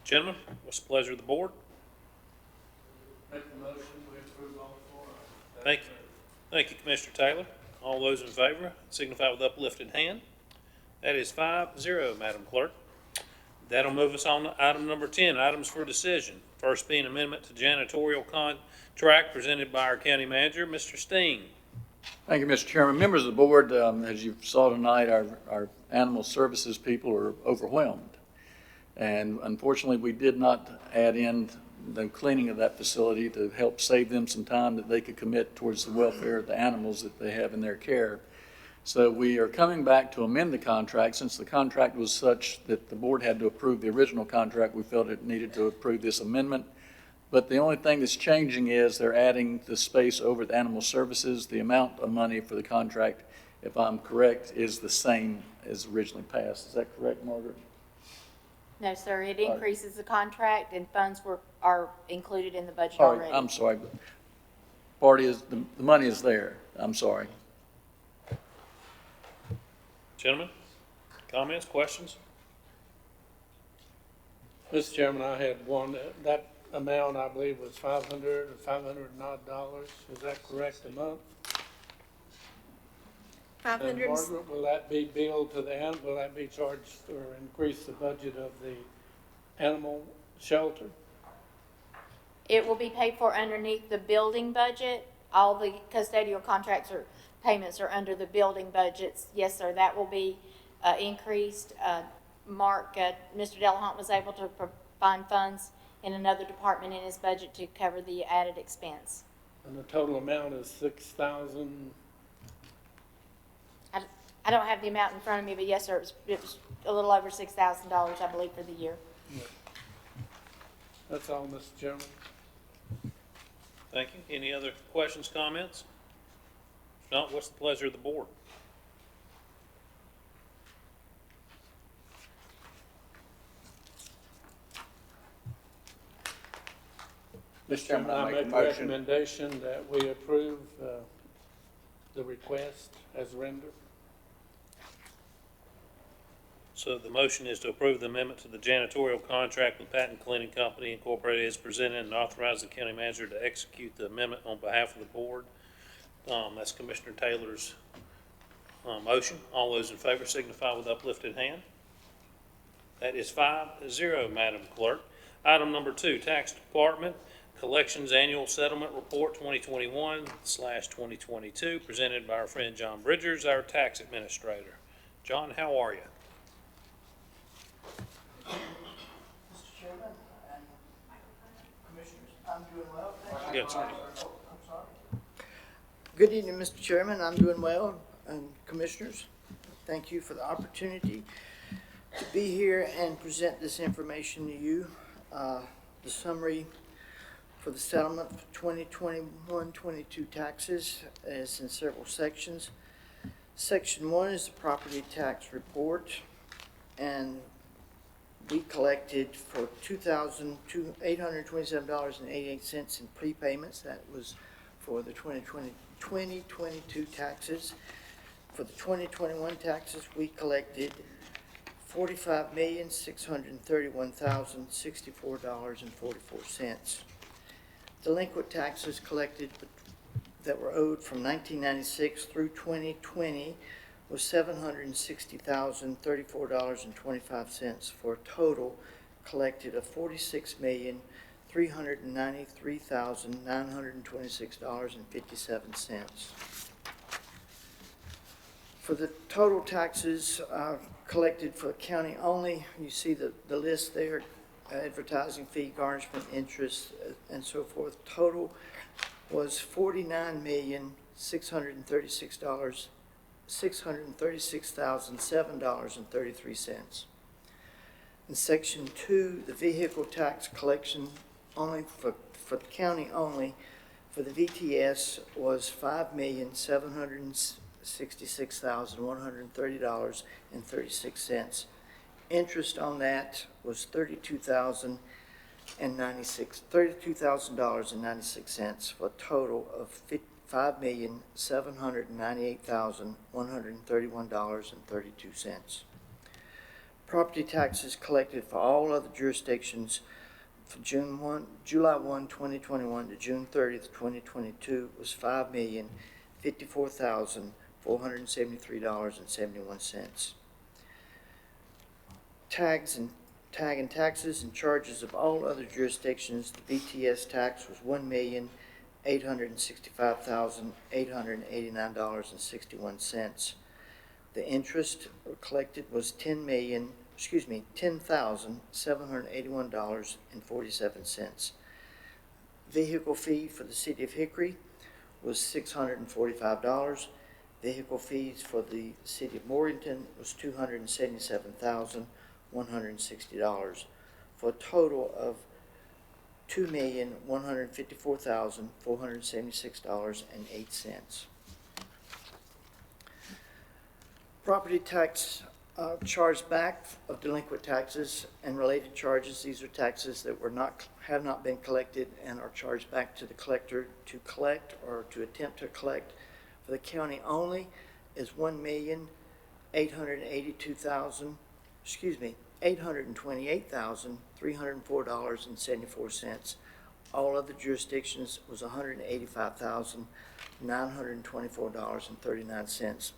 Gentlemen, what's the pleasure of the board? Make the motion, we approve all 4 items. Thank you. Thank you, Commissioner Taylor. All those in favor signify with uplifted hand. That is 5-0, Madam Clerk. That'll move us on to item number 10, items for decision. First being amendment to janitorial contract presented by our county manager, Mr. Steen. Thank you, Mr. Chairman. Members of the board, as you saw tonight, our animal services people are overwhelmed. And unfortunately, we did not add in the cleaning of that facility to help save them some time that they could commit towards the welfare of the animals that they have in their care. So we are coming back to amend the contract. Since the contract was such that the board had to approve the original contract, we felt it needed to approve this amendment. But the only thing that's changing is they're adding the space over at Animal Services. The amount of money for the contract if I'm correct, is the same as originally passed. Is that correct, Margaret? No, sir, it All right. increases the contract and funds are included in the budget All right, already. I'm sorry. Part is, the money is there. I'm sorry. Gentlemen, comments, questions? Mr. Chairman, I had one, that amount I believe was $500 or $500 and odd dollars. Is that correct a month? 500. And Margaret, will that be billed to the will that be charged or increase the budget of the animal shelter? It will be paid for underneath the building budget. All the custodial contracts or payments are under the building budgets. Yes, sir, that will be increased. Mr. Delahunt was able to find funds in another department in his budget to cover the added expense. And the total amount is $6,000. I don't have the amount in front of me, but yes, sir, it was a little over $6,000, I believe, for the year. That's all, Mr. Chairman. Thank you. Any other questions, comments? If not, what's the pleasure of the board? Mr. Chairman, I make a a motion. recommendation that we approve the request as rendered. So the motion is to approve the amendment to the janitorial contract with Patton Cleaning Company Incorporated as presented and authorize the county manager to execute the amendment on behalf of the board. That's Commissioner Taylor's motion. All those in favor signify with uplifted hand. That is 5-0, Madam Clerk. Item number 2, Tax Department Collections Annual Settlement Report 2021/2022, presented by our friend John Bridgers, our tax administrator. John, how are you? Mr. Chairman and Commissioners, I'm doing well. Good, sir. I'm sorry. Good evening, Mr. Chairman. I'm doing well, and Commissioners, thank you for the opportunity to be here and present this information to you. The summary for the settlement for 2021-22 taxes is in several sections. Section 1 is the property tax report, and we collected for $2,827.88 in prepayments. That was for the 2022 taxes. For the 2021 taxes, we collected $45,631,064.44. Delinquent taxes collected that were owed from 1996 through 2020 was $760,034.25 for a total collected of $46,393,926.57. For the total taxes collected for the county only, you see the list there, advertising fee, garnishment, interest, and so forth. Total was $636,007.33. In Section 2, the vehicle tax collection only for the county only, for the VTS was $5,766,130.36. Interest on that was $32,096 for a total of $5,798,131.32. Property taxes collected for all other jurisdictions for July 1, 2021 to June 30th, 2022 was $5,054,473.71. Tag and taxes and charges of all other jurisdictions, the VTS tax was $1,865,889.61. The interest collected was $10,781.47. Vehicle fee for the city of Hickory was $645. Vehicle fees for the city of Morganton was $277,160 for a total of $2,154,476.08. Property tax charged back of delinquent taxes and related charges. These are taxes that have not been collected and are charged back to the collector to collect or to attempt to collect. For the county only is $828,304.74. All other jurisdictions was $185,924.39.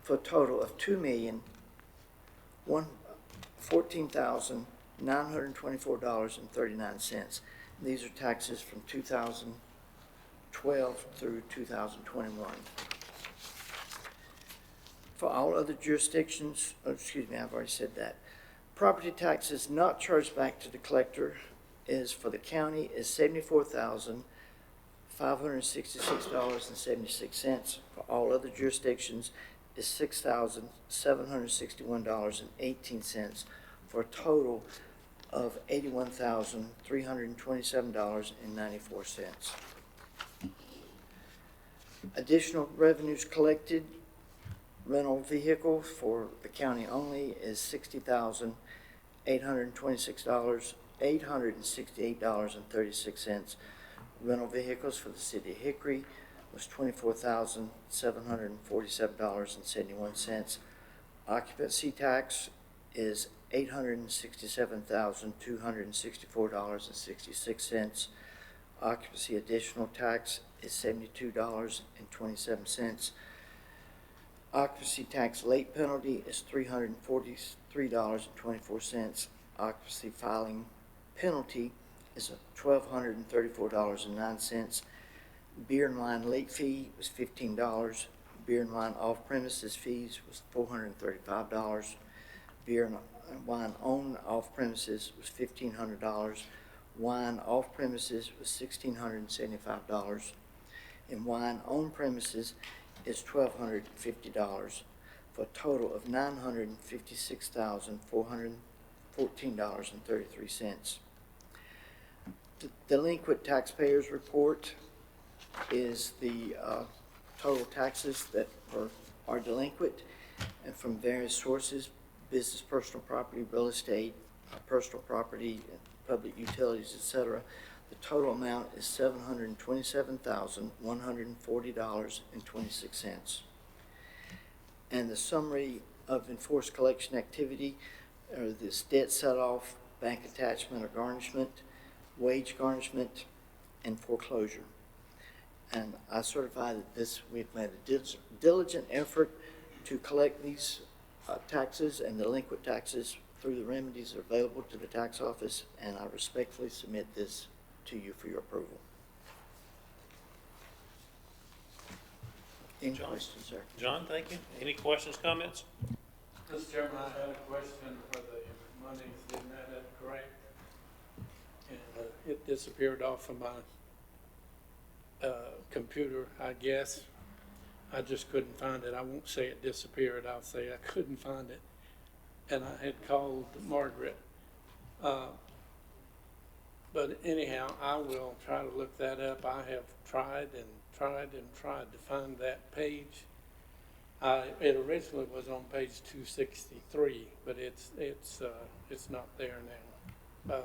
For a total of $2,014,924.39. These are taxes from 2012 through 2021. For all other jurisdictions, I've already said that. Property taxes not charged back to the collector is, for the county, is $74,566.76. For all other jurisdictions is $6,761.18, for a total of $81,327.94. Additional revenues collected, rental vehicles for the county only is $60,868.36. Rental vehicles for the city of Hickory was $24,747.71. Occupancy tax is $867,264.66. Occupancy additional tax is $72.27. Occupancy tax late penalty is $343.24. Occupancy filing penalty is $1,234.09. Beer and wine late fee was $15. Beer and wine off-premises fees was $435. Beer and wine on off-premises was $1,500. Wine off-premises was $1,675. And wine on premises is $1,250, for a total of $956,414.33. The delinquent taxpayers report is the total taxes that are delinquent and from various sources: business, personal property, real estate, personal property, public utilities, etc. The total amount is $727,140.26. And the summary of enforced collection activity are this: debt set-off, bank attachment or garnishment, wage garnishment, and foreclosure. And I certify that we've made a diligent effort to collect these taxes and delinquent taxes through the remedies available to the tax office, and I respectfully submit this to you for your approval. Any questions, sir? John, thank you. Any questions, comments? Mr. Chairman, I had a question for the money, isn't that correct? And it disappeared off of my computer, I guess. I just couldn't find it. I won't say it disappeared, I'll say I couldn't find it. And I had called Margaret. But anyhow, I will try to look that up. I have tried and tried and tried to find that page. It originally was on page 263, but it's not there now.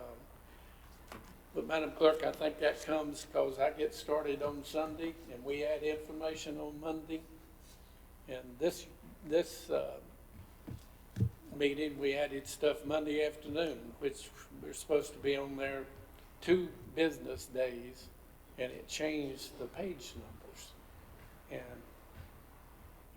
But Madam Clerk, I think that comes because I get started on Sunday and we add information on Monday. And this meeting, we added stuff Monday afternoon, which we're supposed to be on there 2 business days, and it changed the page numbers. And,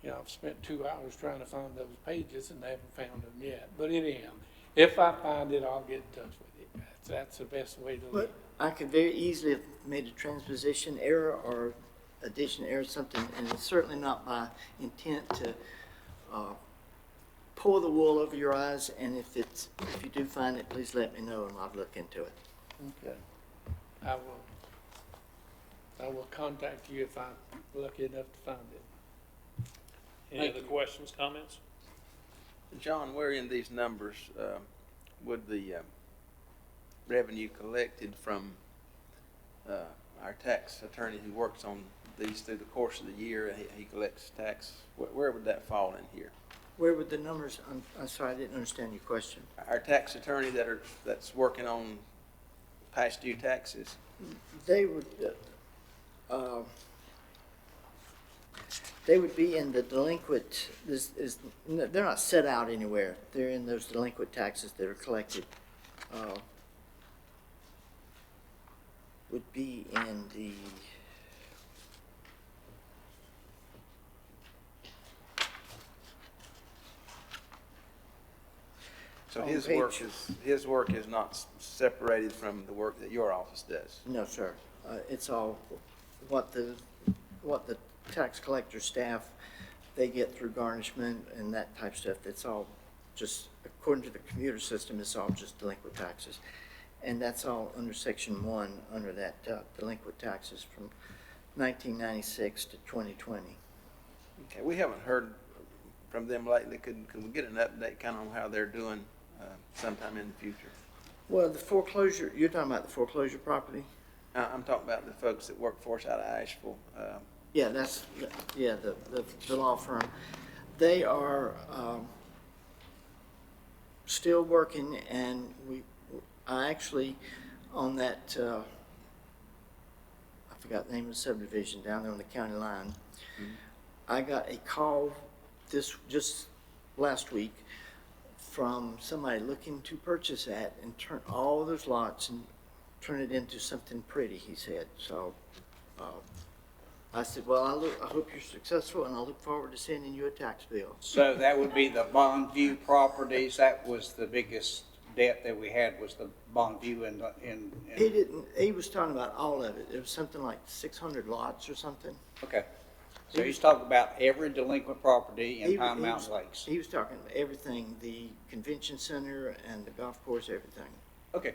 you know, I've spent 2 hours trying to find those pages and I haven't found them yet. But anyhow, if I find it, I'll get in touch with you. That's the best way to live. I could very easily have made a transposition error or addition error, something, and it's certainly not my intent to pull the wool over your eyes. And if you do find it, please let me know and I'll look into it. Okay. I will contact you if I'm lucky enough to find it. Any other questions, comments? John, where in these numbers would the revenue collected from our tax attorney who works on these through the course of the year, he collects tax, where would that fall in here? Where would the numbers, I'm sorry, I didn't understand your question. Our tax attorney that's working on past due taxes, They would be in the delinquent, they're not set out anywhere. They're in those delinquent taxes that are collected. Would be in the, so On his work is not separated from the work that your office does? no, sir. It's all what the tax collector staff, they get through garnishment and that type of stuff. It's all just, according to the computer system, it's all just delinquent taxes. And that's all under Section 1, under that delinquent taxes from 1996 to 2020. Okay, we haven't heard from them lately. Could we get an update kind of on how they're doing sometime in the future? Well, the foreclosure, you're talking about the foreclosure property? I'm talking about the folks that work for us out of Asheville. Yeah, the law firm. They are still working, and I actually, on that, I forgot the name of the subdivision down there on the county line. Mm-hmm. I got a call just last week from somebody looking to purchase that and turn all those lots and turn it into something pretty, he said. So I said, well, I hope you're successful, and I look forward to sending you a tax bill. So that would be the Bondview properties. That was the biggest debt that we had, was the Bondview and He was talking about all of it. It was something like 600 lots or something. Okay. So he's talking about every delinquent property in Pine Mountain Lakes. He was talking about everything, the convention center and the golf course, everything. Okay.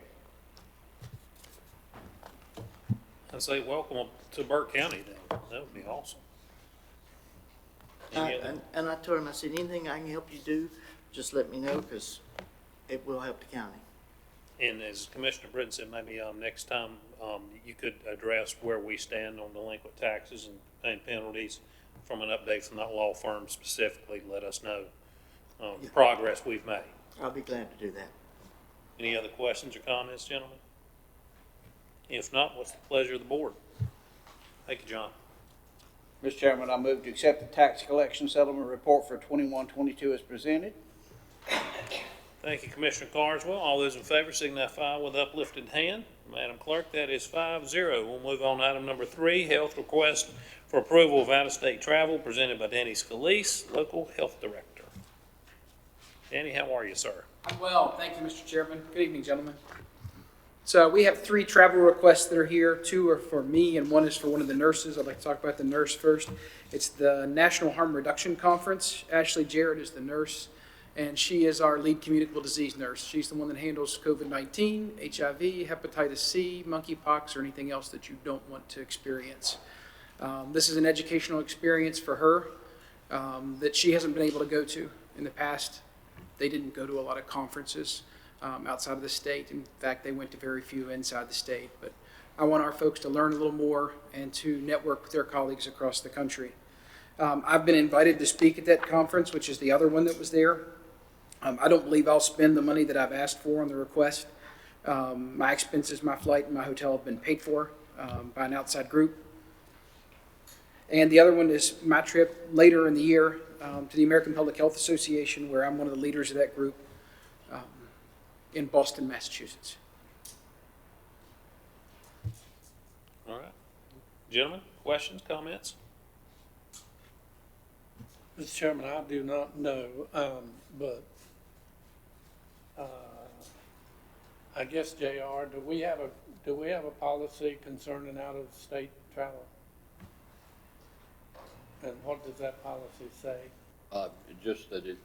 I'd say welcome to Burke County then. That would be awesome. And I told him, I said, anything I can help you do, just let me know, because it will help the county. And as Commissioner Britton said, maybe next time you could address where we stand on delinquent taxes and penalties from an update from that law firm specifically. Let us know the progress we've made. I'll be glad to do that. Any other questions or comments, gentlemen? If not, what's the pleasure of the board? Thank you, John. Mr. Chairman, I move to accept the tax collection settlement report for 21-22 as presented. Thank you, Commissioner Carswell. All those in favor signify with uplifted hand. Madam Clerk, that is 5-0. We'll move on to item number 3, health request for approval of out-of-state travel presented by Danny Scalise, local health director. Danny, how are you, sir? I'm well, thank you, Mr. Chairman. Good evening, gentlemen. So we have 3 travel requests that are here. 2 are for me and 1 is for one of the nurses. I'd like to talk about the nurse first. It's the National Harm Reduction Conference. Ashley Jarrett is the nurse, and she is our lead communicable disease nurse. She's the one that handles COVID-19, HIV, hepatitis C, monkeypox, or anything else that you don't want to experience. This is an educational experience for her that she hasn't been able to go to in the past. They didn't go to a lot of conferences outside of the state. In fact, they went to very few inside the state. But I want our folks to learn a little more and to network with their colleagues across the country. I've been invited to speak at that conference, which is the other one that was there. I don't believe I'll spend the money that I've asked for on the request. My expenses, my flight, and my hotel have been paid for by an outside group. And the other one is my trip later in the year to the American Public Health Association, where I'm one of the leaders of that group in Boston, Massachusetts. All right. Gentlemen, questions, comments? Mr. Chairman, I do not know, but I guess, JR, do we have a policy concerning out-of-state travel? And what does that policy say? Just that it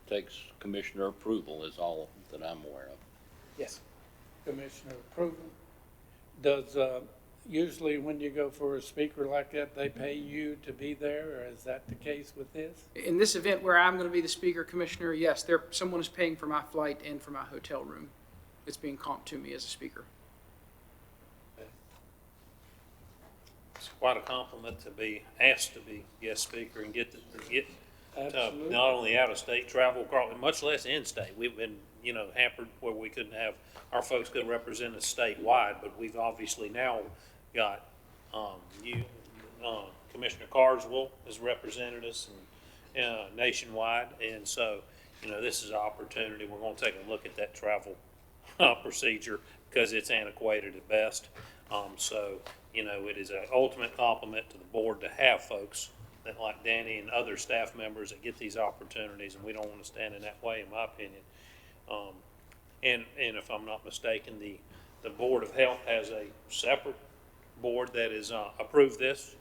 takes commissioner approval is all that I'm aware of. Yes. Commissioner approval. Does, usually when you go for a speaker like that, they pay you to be there, or is that the case with this? In this event where I'm going to be the speaker, Commissioner, yes, someone is paying for my flight and for my hotel room. It's being comped to me as a speaker. quite a compliment to be asked to be guest speaker and get Absolutely. not only out-of-state travel, much less in-state. We've been, hampered where we couldn't have, our folks could represent us statewide, but we've obviously now got, Commissioner Carswell has represented us nationwide, and so, this is an opportunity. We're gonna take a look at that travel procedure because it's antiquated at best. So, it is an ultimate compliment to the board to have folks that like Danny and other staff members that get these opportunities, and we don't want to stand in that way, in my opinion. And if I'm not mistaken, the Board of Health has a separate board that is approved this.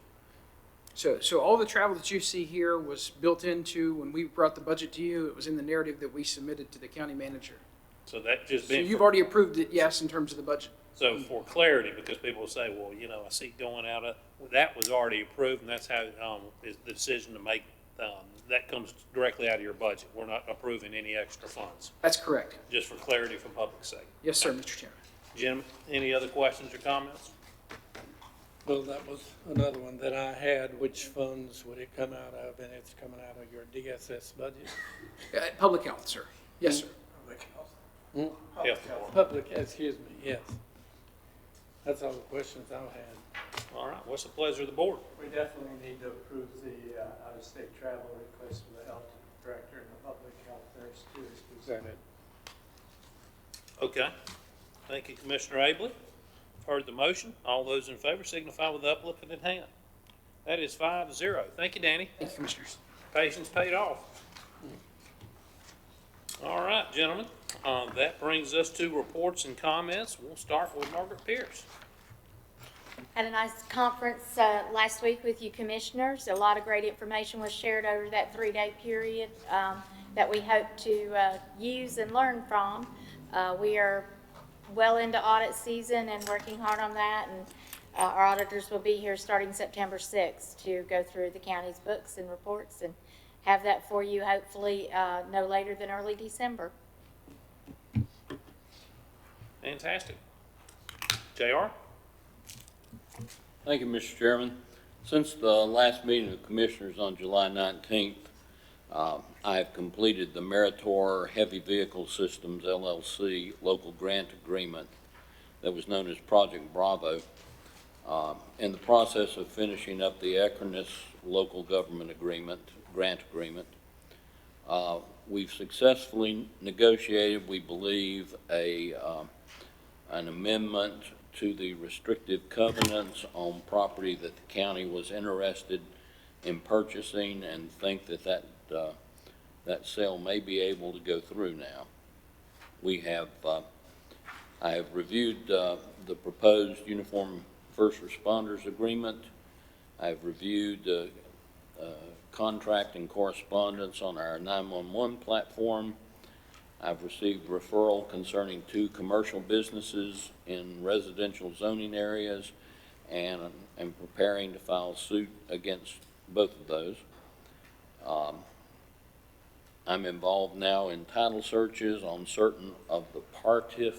So all the travel that you see here was built into, when we brought the budget to you, it was in the narrative that we submitted to the county manager. So that just So been. you've already approved it, yes, in terms of the budget. So for clarity, because people will say, well, I see going out of, that was already approved, and that's how, is the decision to make, that comes directly out of your budget. We're not approving any extra funds, That's correct. just for clarity for public's sake. Yes, sir, Mr. Chairman. Gentlemen, any other questions or comments? Well, that was another one that I had. Which funds would it come out of? And it's coming out of your DSS budget? Public health, sir. Yes, sir. Public health. Health Department. Public, excuse me, yes. That's all the questions I had. All right, what's the pleasure of the board? We definitely need to approve the out-of-state travel request for the health director and the public health nurse too, as presented. Okay. Thank you, Commissioner Abley. Heard the motion. All those in favor signify with the uplifted hand. That is 5-0. Thank you, Danny. Thank you, Commissioners. Patience paid off. All right, gentlemen. That brings us to reports and comments. We'll start with Margaret Pierce. Had a nice conference last week with you commissioners. A lot of great information was shared over that 3-day period that we hope to use and learn from. We are well into audit season and working hard on that, and our auditors will be here starting September 6th to go through the county's books and reports and have that for you hopefully no later than early December. Fantastic. JR? Thank you, Mr. Chairman. Since the last meeting of the Commissioners on July 19th, I have completed the Meritor Heavy Vehicle Systems LLC local grant agreement that was known as Project Bravo. In the process of finishing up the Equinus local government grant agreement, we've successfully negotiated, we believe, an amendment to the restrictive covenants on property that the county was interested in purchasing, and think that sale may be able to go through now. I have reviewed the proposed Uniform First Responders Agreement. I've reviewed the contract and correspondence on our 911 platform. I've received referral concerning 2 commercial businesses in residential zoning areas, and I'm preparing to file suit against both of those. I'm involved now in title searches on certain of the PARTIF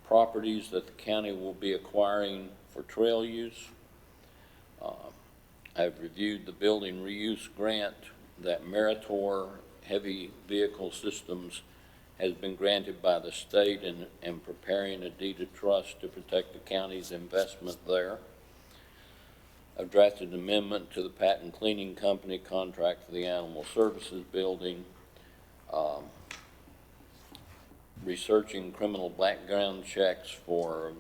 properties that the county will be acquiring for trail use. I've reviewed the building reuse grant that Meritor Heavy Vehicle Systems has been granted by the state, and preparing a deed of trust to protect the county's investment there. I've drafted an amendment to the Patent Cleaning Company contract for the Animal Services building. Researching criminal background checks for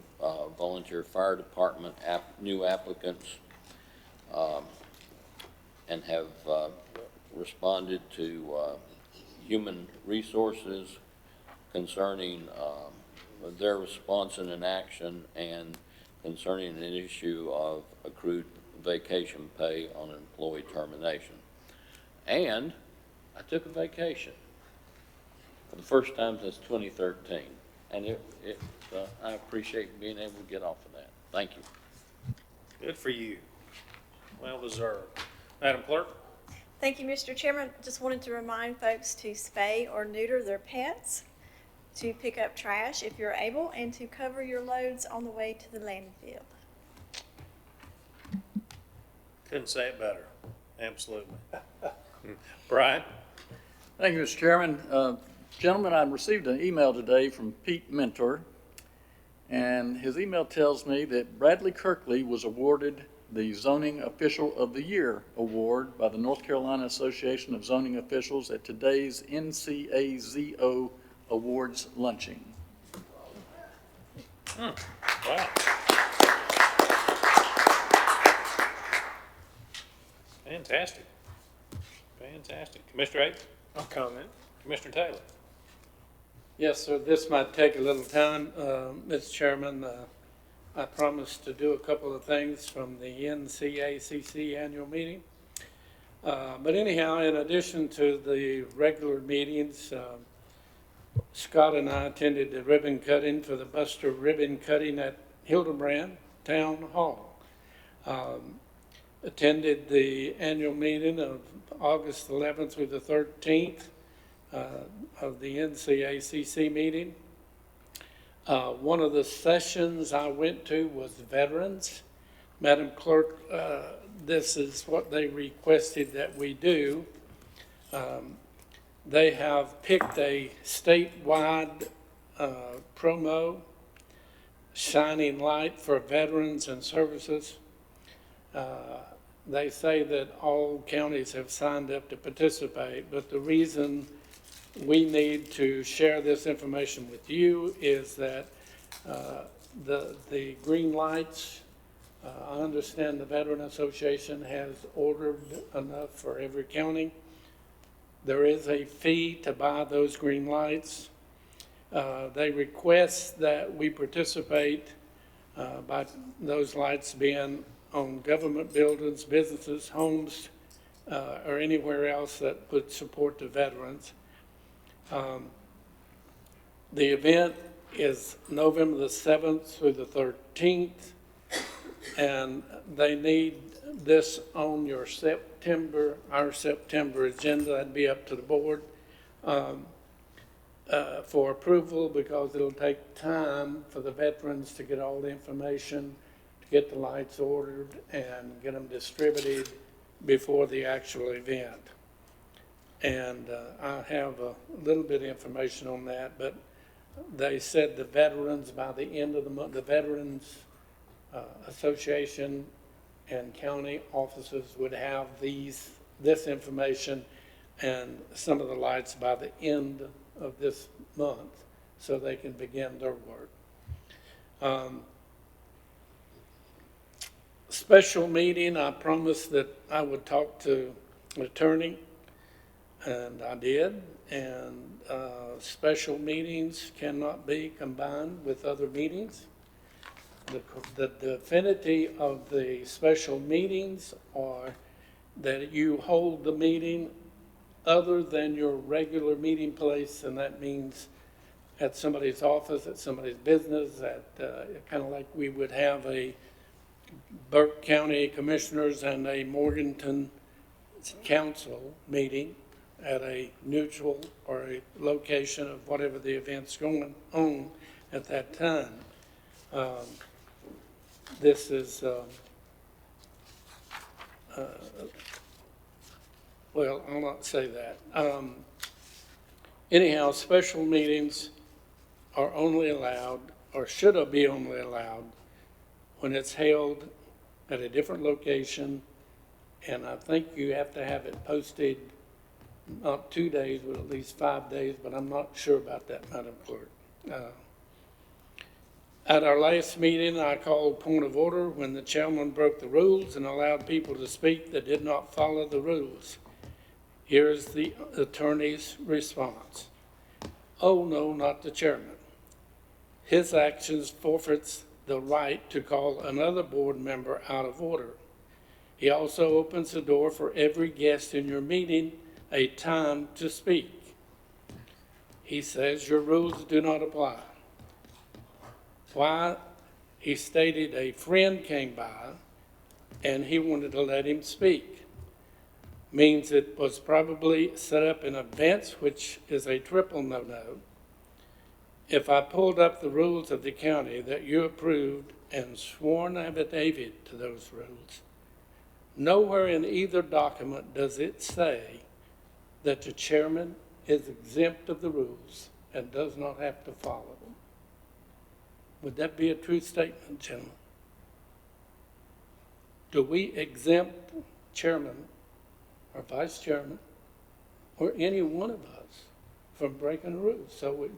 volunteer fire department new applicants, and have responded to Human Resources concerning their response and inaction, and concerning an issue of accrued vacation pay on employee termination. And I took a vacation for the first time since 2013, and I appreciate being able to get off of that. Thank you. Good for you. Well deserved. Madam Clerk? Thank you, Mr. Chairman. Just wanted to remind folks to spay or neuter their pets, to pick up trash if you're able, and to cover your loads on the way to the landfill. Couldn't say it better. Absolutely. Brian? Thank you, Mr. Chairman. Gentlemen, I received an email today from Pete Mentor, and his email tells me that Bradley Kirkley was awarded the Zoning Official of the Year award by the North Carolina Association of Zoning Officials at today's NCAZO Awards luncheon. Wow. Fantastic. Fantastic. Commissioner Abe? I'll comment. Commissioner Taylor? Yes, sir, this might take a little time, Mr. Chairman. I promised to do a couple of things from the NCACC annual meeting. But anyhow, in addition to the regular meetings, Scott and I attended the ribbon cutting for the Buster Ribbon Cutting at Hildebrand Town Hall. Attended the annual meeting of August 11th through the 13th of the NCACC meeting. One of the sessions I went to was veterans. Madam Clerk, this is what they requested that we do. They have picked a statewide promo, Shining Light for Veterans and Services. They say that all counties have signed up to participate, but the reason we need to share this information with you is that the green lights, I understand the Veteran Association has ordered enough for every county. There is a fee to buy those green lights. They request that we participate by those lights being on government buildings, businesses, homes, or anywhere else that would support the veterans. The event is November the 7th through the 13th, and they need this on your our September agenda. That'd be up to the board for approval, because it'll take time for the veterans to get all the information, to get the lights ordered and get them distributed before the actual event. And I have a little bit of information on that, but they said the veterans, by the end of the month, the Veterans Association and county offices would have this information and some of the lights by the end of this month, so they can begin their work. Special meeting, I promised that I would talk to an attorney, and I did. And special meetings cannot be combined with other meetings. The definitive of the special meetings are that you hold the meeting other than your regular meeting place, and that means at somebody's office, at somebody's business, kind of like we would have a Burke County Commissioners and a Morganton Council meeting at a neutral or a location of whatever the event's going on at that time. This is, well, I'll not say that. Anyhow, special meetings are only allowed, or should be only allowed, when it's held at a different location, and I think you have to have it posted not 2 days, but at least 5 days, but I'm not sure about that, Madam Clerk. At our last meeting, I called point of order when the chairman broke the rules and allowed people to speak that did not follow the rules. Here is the attorney's response. Oh, no, not the chairman. His actions forfeits the right to call another board member out of order. He also opens the door for every guest in your meeting a time to speak. He says your rules do not apply. Why? He stated a friend came by and he wanted to let him speak. Means it was probably set up in advance, which is a triple no-no. If I pulled up the rules of the county that you approved and sworn affidavit to those rules, nowhere in either document does it say that the chairman is exempt of the rules and does not have to follow them. Would that be a true statement, gentlemen? Do we exempt chairman or vice chairman or any one of us from breaking the rules? So we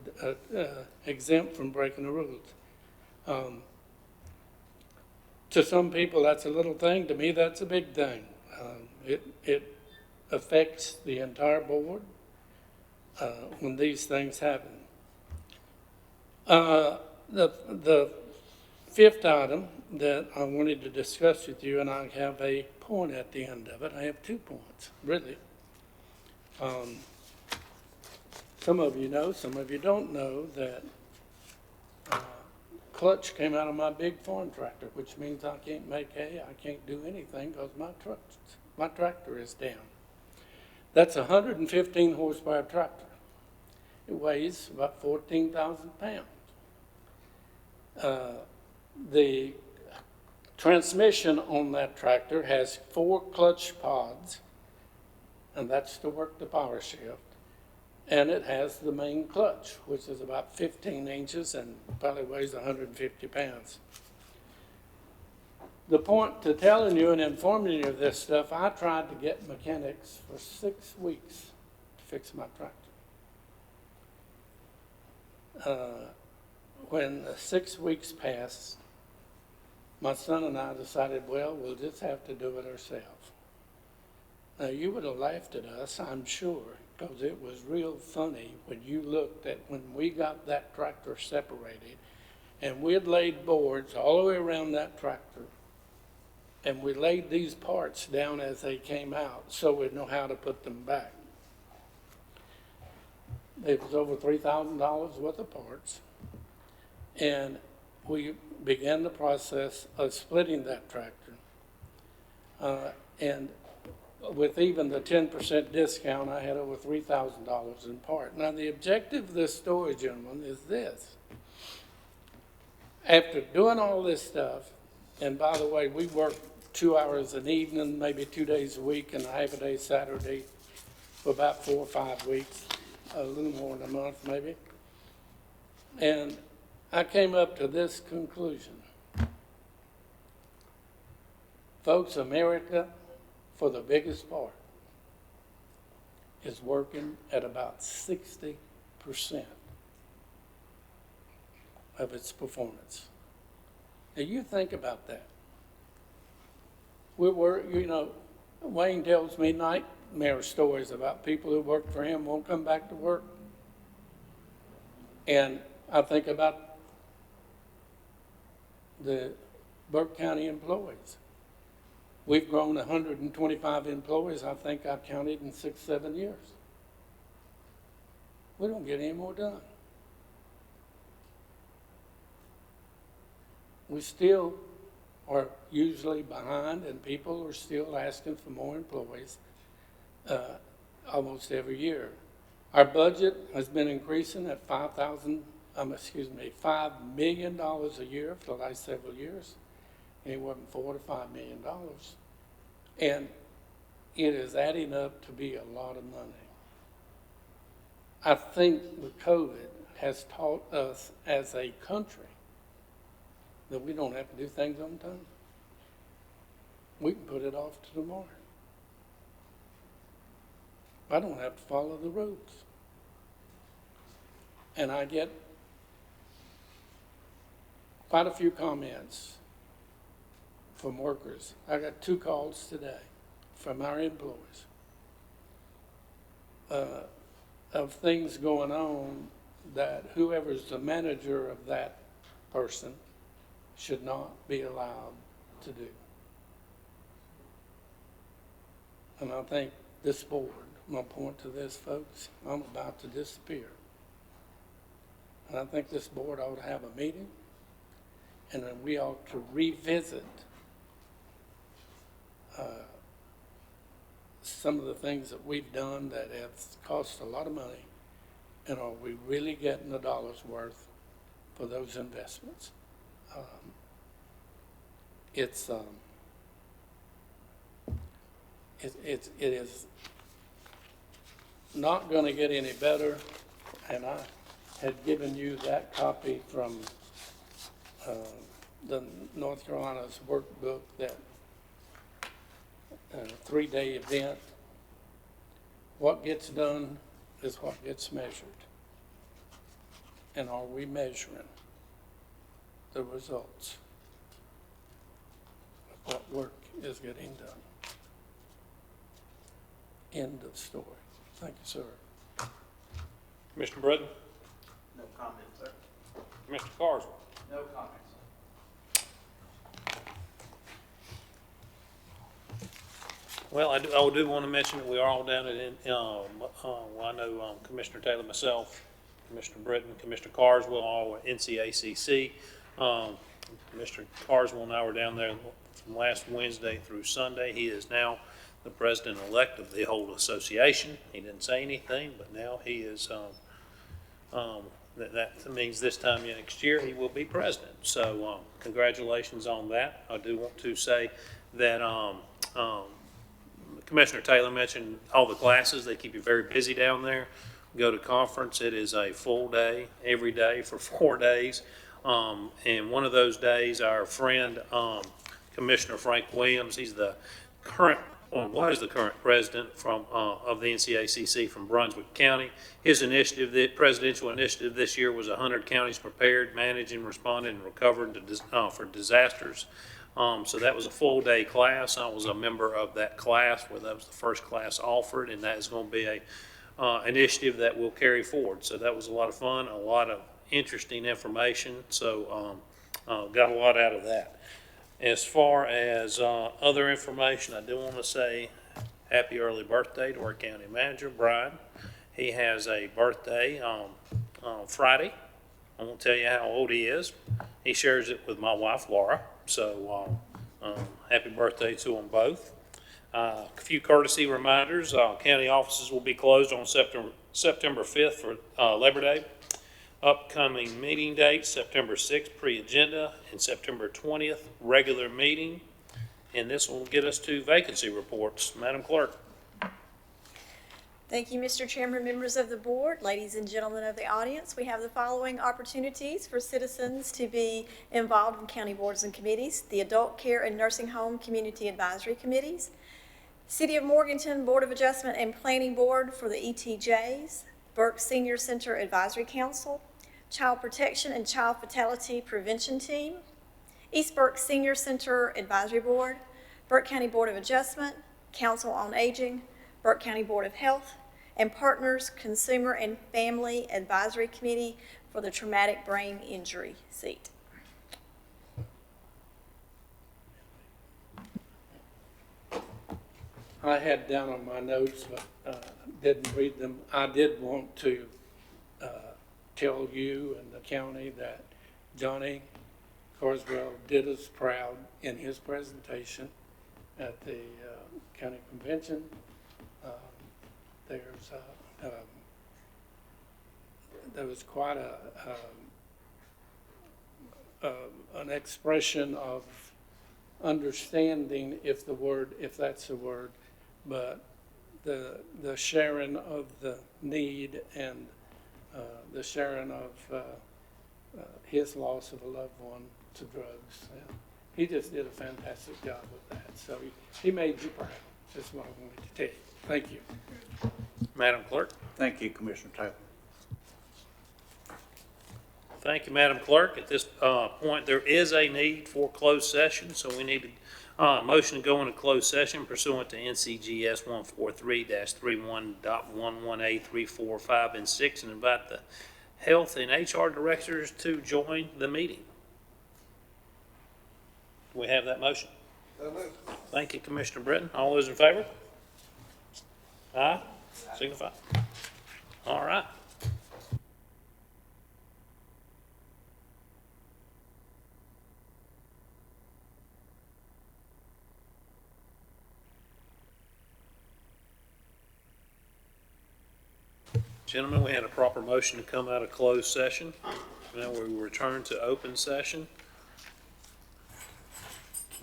exempt from breaking the rules. To some people, that's a little thing. To me, that's a big thing. It affects the entire board when these things happen. The fifth item that I wanted to discuss with you, and I have a point at the end of it. I have 2 points, really. Some of you know, some of you don't know that clutch came out of my big farm tractor, which means I can't make hay, I can't do anything because my tractor is down. That's a 115 horsepower tractor. It weighs about 14,000 pounds. The transmission on that tractor has 4 clutch pods, and that's to work the power shift. And it has the main clutch, which is about 15 inches and probably weighs 150 pounds. The point to telling you and informing you of this stuff, I tried to get mechanics for 6 weeks to fix my tractor. When 6 weeks passed, my son and I decided, well, we'll just have to do it ourselves. Now, you would have laughed at us, I'm sure, because it was real funny when you looked at when we got that tractor separated, and we had laid boards all the way around that tractor, and we laid these parts down as they came out so we'd know how to put them back. It was over $3,000 worth of parts, and we began the process of splitting that tractor. And with even the 10% discount, I had over $3,000 in part. Now, the objective of this story, gentlemen, is this. After doing all this stuff, and by the way, we worked 2 hours an evening, maybe 2 days a week, and a half a day Saturday for about 4 or 5 weeks, a little more than a month maybe. And I came up to this conclusion. Folks, America, for the biggest part, is working at about 60% of its performance. Now you think about that. Wayne tells me nightmare stories about people who work for him won't come back to work. And I think about the Burke County employees. We've grown 125 employees, I think I counted, in 6-7 years. We don't get any more done. We still are usually behind, and people are still asking for more employees almost every year. Our budget has been increasing at $5 million a year for the last several years. Anywhere from $4 to $5 million. And it is adding up to be a lot of money. I think the COVID has taught us as a country that we don't have to do things on time. We can put it off to tomorrow. I don't have to follow the rules. And I get quite a few comments from workers. I got 2 calls today from our employees of things going on that whoever's the manager of that person should not be allowed to do. And I think this board, I'm going to point to this, folks, I'm about to disappear. And I think this board ought to have a meeting, and then we ought to revisit some of the things that we've done that have cost a lot of money, and are we really getting the dollar's worth for those investments? it is not gonna get any better, and I had given you that copy from, the North Carolina's workbook, that, 3-day event. What gets done is what gets measured. And are we measuring the results of what work is getting done? End of story. Thank you, sir. Commissioner Britton? No comment, sir. Mr. Carswell? No comments. Well, I do want to mention that we are all down at, I know Commissioner Taylor, myself, Commissioner Britton, Commissioner Carswell, all at NCACC. Mr. Carswell and I were down there from last Wednesday through Sunday. He is now the president-elect of the whole association. He didn't say anything, but now he is, that means this time next year he will be president. So congratulations on that. I do want to say that Commissioner Taylor mentioned all the classes. They keep you very busy down there. Go to conference. It is a full day, every day for 4 days. And one of those days, our friend, Commissioner Frank Williams, he's the current, or was the current president of the NCACC from Brunswick County. His initiative, the presidential initiative this year was 100 counties prepared, managing, responding, and recovering for disasters. So that was a full day class. I was a member of that class, where that was the first class offered, and that is going to be a initiative that we'll carry forward. So that was a lot of fun, a lot of interesting information. So got a lot out of that. As far as other information, I do want to say happy early birthday to our county manager, Brian. He has a birthday on Friday. I won't tell you how old he is. He shares it with my wife, Laura. So happy birthday to them both. A few courtesy reminders. County offices will be closed on September 5th for Labor Day. Upcoming meeting dates, September 6th, pre-agenda, and September 20th, regular meeting. And this will get us to vacancy reports. Madam Clerk. Thank you, Mr. Chairman, members of the board, ladies and gentlemen of the audience. We have the following opportunities for citizens to be involved in county boards and committees: the Adult Care and Nursing Home Community Advisory Committees, City of Morganton Board of Adjustment and Planning Board for the ETJs, Burke Senior Center Advisory Council, Child Protection and Child Fatality Prevention Team, East Burke Senior Center Advisory Board, Burke County Board of Adjustment, Council on Aging, Burke County Board of Health, and Partners Consumer and Family Advisory Committee for the Traumatic Brain Injury seat. I had down on my notes, but didn't read them. I did want to tell you and the county that Johnny Carswell did us proud in his presentation at the county convention. There was quite an expression of understanding, if that's a word, but the sharing of the need and the sharing of his loss of a loved one to drugs. He just did a fantastic job with that. So he made you proud. That's what I wanted to tell you. Thank you. Madam Clerk. Thank you, Commissioner Taylor. Thank you, Madam Clerk. At this point, there is a need for closed session, so we need a motion to go into closed session pursuant to NCGS 143-31.11A 3, 4, 5, and 6, and invite the health and HR directors to join the meeting. Do we have that motion? Thank you, Commissioner Britton. All those in favor? Aye. Signify. All right. Gentlemen, we had a proper motion to come out of closed session. Now we return to open session.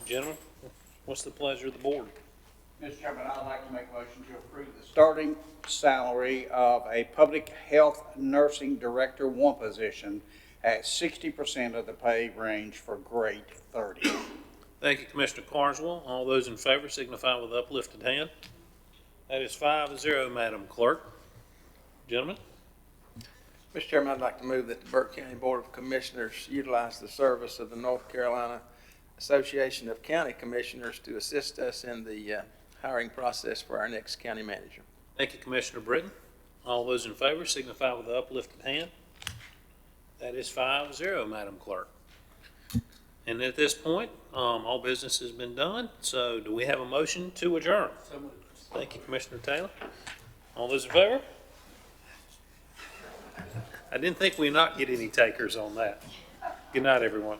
Gentlemen, what's the pleasure of the board? Mr. Chairman, I'd like to make a motion to approve the starting salary of a public health nursing director 1 position at 60% of the pay range for grade 30. Thank you, Commissioner Carswell. All those in favor signify with uplifted hand. That is 5-0, Madam Clerk. Gentlemen? Mr. Chairman, I'd like to move that the Burke County Board of Commissioners utilize the service of the North Carolina Association of County Commissioners to assist us in the hiring process for our next county manager. Thank you, Commissioner Britton. All those in favor signify with the uplifted hand. That is 5-0, Madam Clerk. And at this point, all business has been done, so do we have a motion to adjourn? Thank you, Commissioner Taylor. All those in favor? I didn't think we'd not get any takers on that. Good night, everyone.